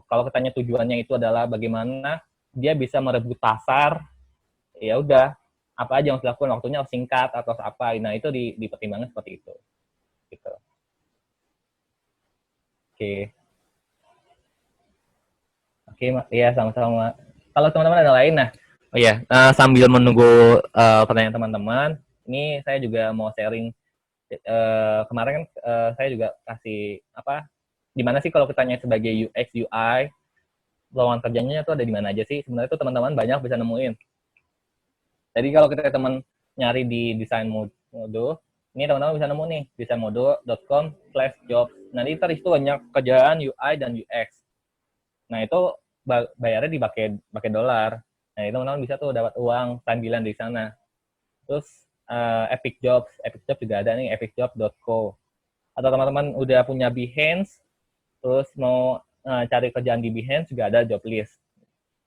Kalau katanya tujuannya itu adalah bagaimana dia bisa merebut pasar, ya udah, apa aja yang harus dilakukan, waktunya harus singkat atau apa. Nah, itu dipertimbangkan seperti itu. Gitu. Oke, ya sama-sama. Kalau teman-teman ada lain, sambil menunggu pertanyaan teman-teman, ini saya juga mau sharing. Kemarin kan saya juga kasih di mana sih kalau kitanya sebagai UX UI, lowongan kerjanya itu ada di mana aja sih? Sebenarnya itu teman-teman banyak bisa nemuin. Jadi kalau kita teman nyari di Design Modo, ini teman-teman bisa nemu nih, designmodo.com/jobs. Nanti ntar itu banyak kerjaan UI dan UX. Nah, itu bayarnya pakai dolar. Nah, itu teman-teman bisa tuh dapat uang sambilan di sana. Terus Epic Jobs juga ada nih, epicjobs.co. Atau teman-teman udah punya Behance, terus mau cari kerjaan di Behance juga ada job list.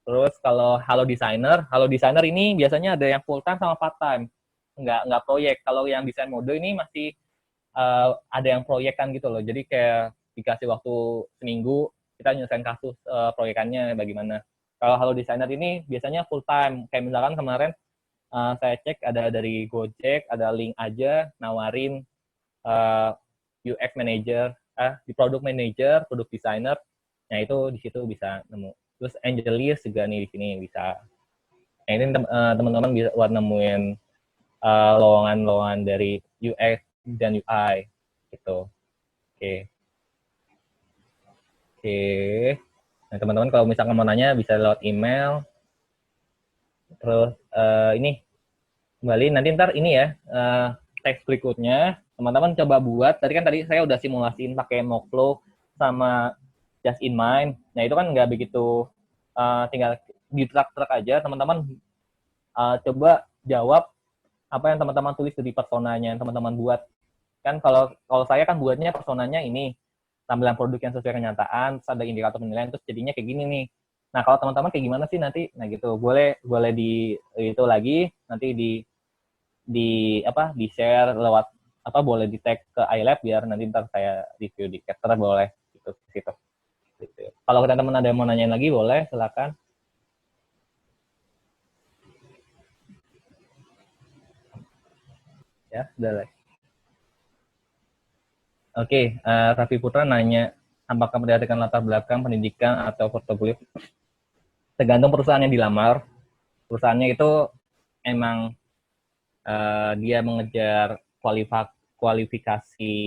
Terus kalau Halo Designer ini biasanya ada yang full time sama part time, nggak proyek. Kalau yang Design Mode ini masih ada yang proyekan gitu loh. Jadi kayak dikasih waktu seminggu, kita nyelesain kasus proyekannya bagaimana. Kalau Halo Designer ini biasanya full time. Kayak misalkan kemarin saya cek ada dari Gojek, ada link aja nawarin UX manager, di product manager, product designer. Nah, itu di situ bisa nemu. Terus Angelis juga nih di sini bisa. Nah, ini teman-teman bisa buat nemuin lowongan-lowongan dari UX dan UI gitu. Oke. Nah, teman-teman kalau misalkan mau nanya bisa lewat email. Terus ini kembali nanti ntar ini ya, teks berikutnya teman-teman coba buat. Tadi saya udah simulasiin pakai Mockflow sama Just in Mind. Nah, itu kan nggak begitu tinggal di truk aja. Teman-teman coba jawab apa yang teman-teman tulis di personanya yang teman-teman buat. Kan kalau saya kan buatnya personanya ini, tampilan produk yang sesuai kenyataan, terus ada indikator penilaian, terus jadinya kayak gini nih. Nah, kalau teman-teman kayak gimana sih nanti? Nah, gitu. Boleh di itu lagi nanti di share lewat boleh di tag ke iLab biar nanti ntar saya review di Capter, boleh gitu situ. Gitu. Kalau teman-teman ada yang mau nanyain lagi boleh, silakan. Ya, sudah lah. Oke, Raffi Putra nanya, apakah memperhatikan latar belakang pendidikan atau portofolio? Tergantung perusahaan yang dilamar. Perusahaannya itu emang dia mengejar kualifikasi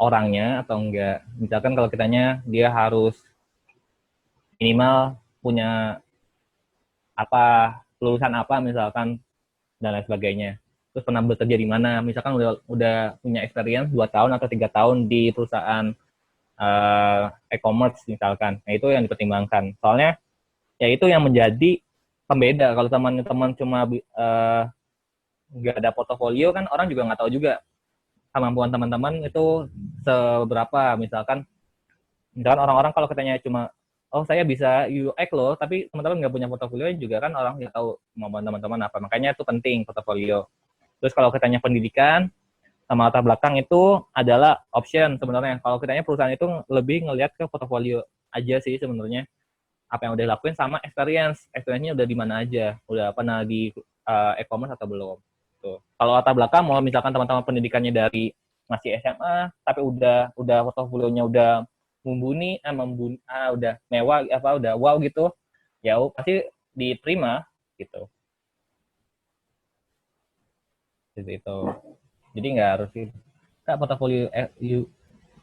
orangnya atau enggak. Misalkan kalau kitanya dia harus minimal punya lulusan apa misalkan dan lain sebagainya. Terus pernah bekerja di mana, misalkan udah punya experience 2 tahun atau 3 tahun di perusahaan e-commerce misalkan. Nah, itu yang dipertimbangkan. Soalnya ya itu yang menjadi pembeda. Kalau teman-teman cuma nggak ada portofolio kan orang juga nggak tahu juga kemampuan teman-teman itu seberapa. Misalkan orang-orang kalau katanya cuma saya bisa UX loh, tapi teman-teman nggak punya portofolio juga kan orang nggak tahu kemampuan teman-teman apa. Makanya itu penting portofolio. Terus kalau katanya pendidikan sama latar belakang itu adalah option sebenarnya. Kalau katanya perusahaan itu lebih ngelihat ke portofolio aja sih sebenarnya. apa yang udah dilakuin sama experience-nya udah di mana aja, udah pernah di e-commerce atau belum. Tuh. Kalau latar belakang, mau misalkan teman-teman pendidikannya dari masih SMA, tapi udah portofolionya udah mumpuni, udah mewah, udah wow gitu, ya pasti diterima gitu. Itu. Jadi nggak harus gitu. Kak, portofolio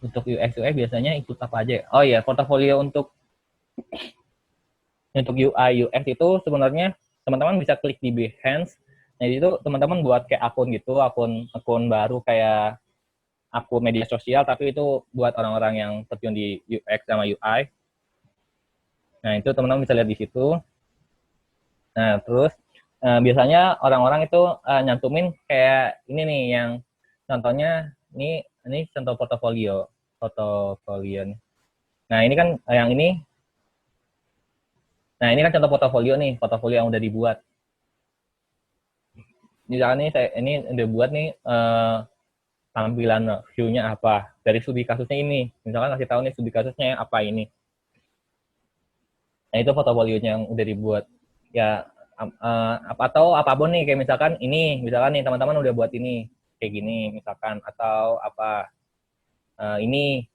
untuk UX UI biasanya ikut apa aja? Oh iya, portofolio untuk UI UX itu sebenarnya teman-teman bisa klik di Behance. Nah, itu teman-teman buat kayak akun gitu, akun baru kayak akun media sosial, tapi itu buat orang-orang yang terjun di UX sama UI. Nah, itu teman-teman bisa lihat di situ. Nah, terus biasanya orang-orang itu nyantumin kayak ini nih, yang contohnya ini contoh portofolio. Nah, ini kan yang ini. Nah, ini kan contoh portofolio nih, portofolio yang udah dibuat. Misalnya ini udah buat nih tampilan view-nya apa. Dari studi kasusnya ini. Misalkan kasih tahu nih studi kasusnya apa ini. Nah, itu portofolionya yang udah dibuat. Ya, atau apapun nih, kayak misalkan misalkan nih teman-teman udah buat ini, kayak gini misalkan, atau apa, ini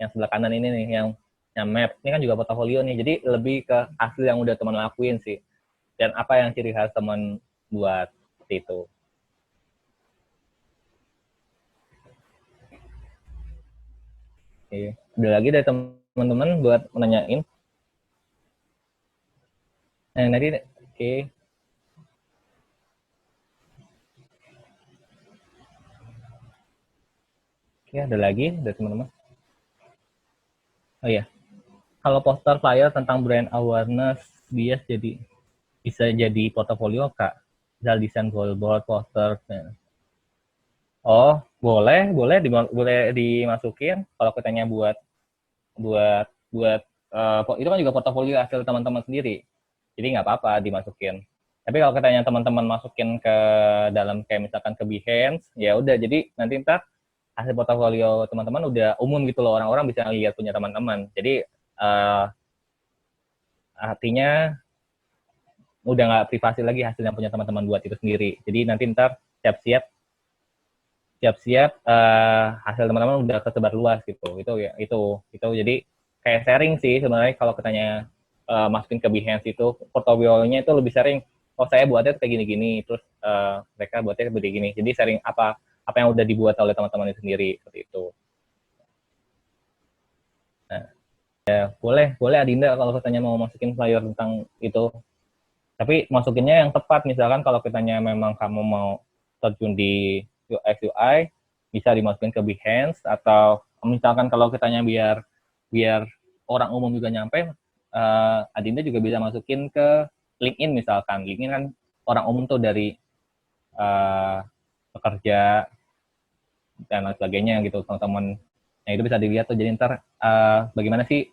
yang sebelah kanan ini nih, yang map, ini kan juga portofolio nih, jadi lebih ke hasil yang udah teman lakuin sih, dan apa yang ciri khas teman buat, seperti itu. Oke. Ada lagi dari teman-teman buat menanyain? Nah, nanti, oke. Oke, ada lagi dari teman-teman? Oh iya, kalau poster flyer tentang brand awareness bisa jadi portofolio, Kak. Misal desain billboard, poster. Oh, boleh dimasukin kalau katanya buat itu kan juga portofolio hasil teman-teman sendiri. Jadi nggak apa-apa dimasukin. Tapi kalau katanya teman-teman masukin ke dalam kayak misalkan ke Behance, ya udah, jadi nanti ntar hasil portofolio teman-teman udah umum gitu loh, orang-orang bisa lihat punya teman-teman. Jadi artinya udah nggak privasi lagi hasil yang punya teman-teman buat itu sendiri. Jadi nanti ntar siap-siap hasil teman-teman udah tersebar luas gitu. Itu jadi kayak sharing sih sebenarnya. Kalau katanya masukin ke Behance itu portofolionya itu lebih sharing. Oh, saya buatnya kayak gini-gini, terus mereka buatnya seperti gini. Jadi sharing apa yang udah dibuat oleh teman-teman itu sendiri, seperti itu. Nah, ya boleh Adinda kalau katanya mau masukin flyer tentang itu. Tapi masukinnya yang tepat, misalkan kalau katanya memang kamu mau terjun di UX UI, bisa dimasukin ke Behance, atau misalkan kalau katanya biar orang umum juga nyampe, Adinda juga bisa masukin ke LinkedIn misalkan. LinkedIn kan orang umum tuh dari pekerja dan lain sebagainya gitu, teman-teman. Nah, itu bisa dilihat tuh. Jadi ntar bagaimana sih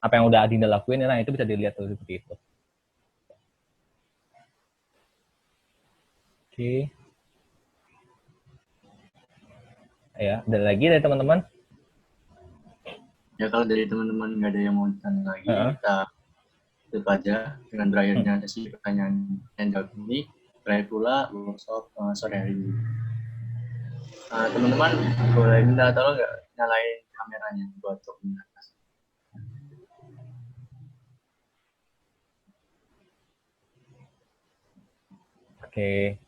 apa yang udah Adinda lakuin, nah itu bisa dilihat tuh seperti itu. Oke. Ya, ada lagi dari teman-teman? Ya, kalau dari teman-teman nggak ada yang mau ditanya lagi, kita tutup aja dengan berakhirnya sesi pertanyaan yang jawab ini. Berakhir pula workshop sore hari ini. Teman-teman boleh minta tolong nggak nyalain kameranya buat komunitas. Oke.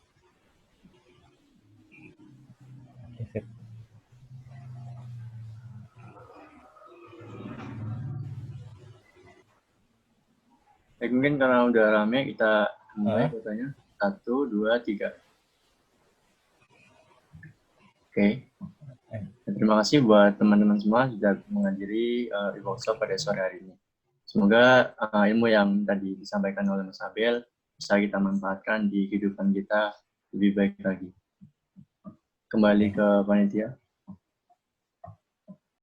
Baik, mungkin karena udah rame, kita mulai fotonya. 1, 2, 3. Oke. Terima kasih buat teman-teman semua sudah menghadiri workshop pada sore hari ini. Semoga ilmu yang tadi disampaikan oleh Mas Abel bisa kita manfaatkan di kehidupan kita lebih baik lagi. Kembali ke panitia.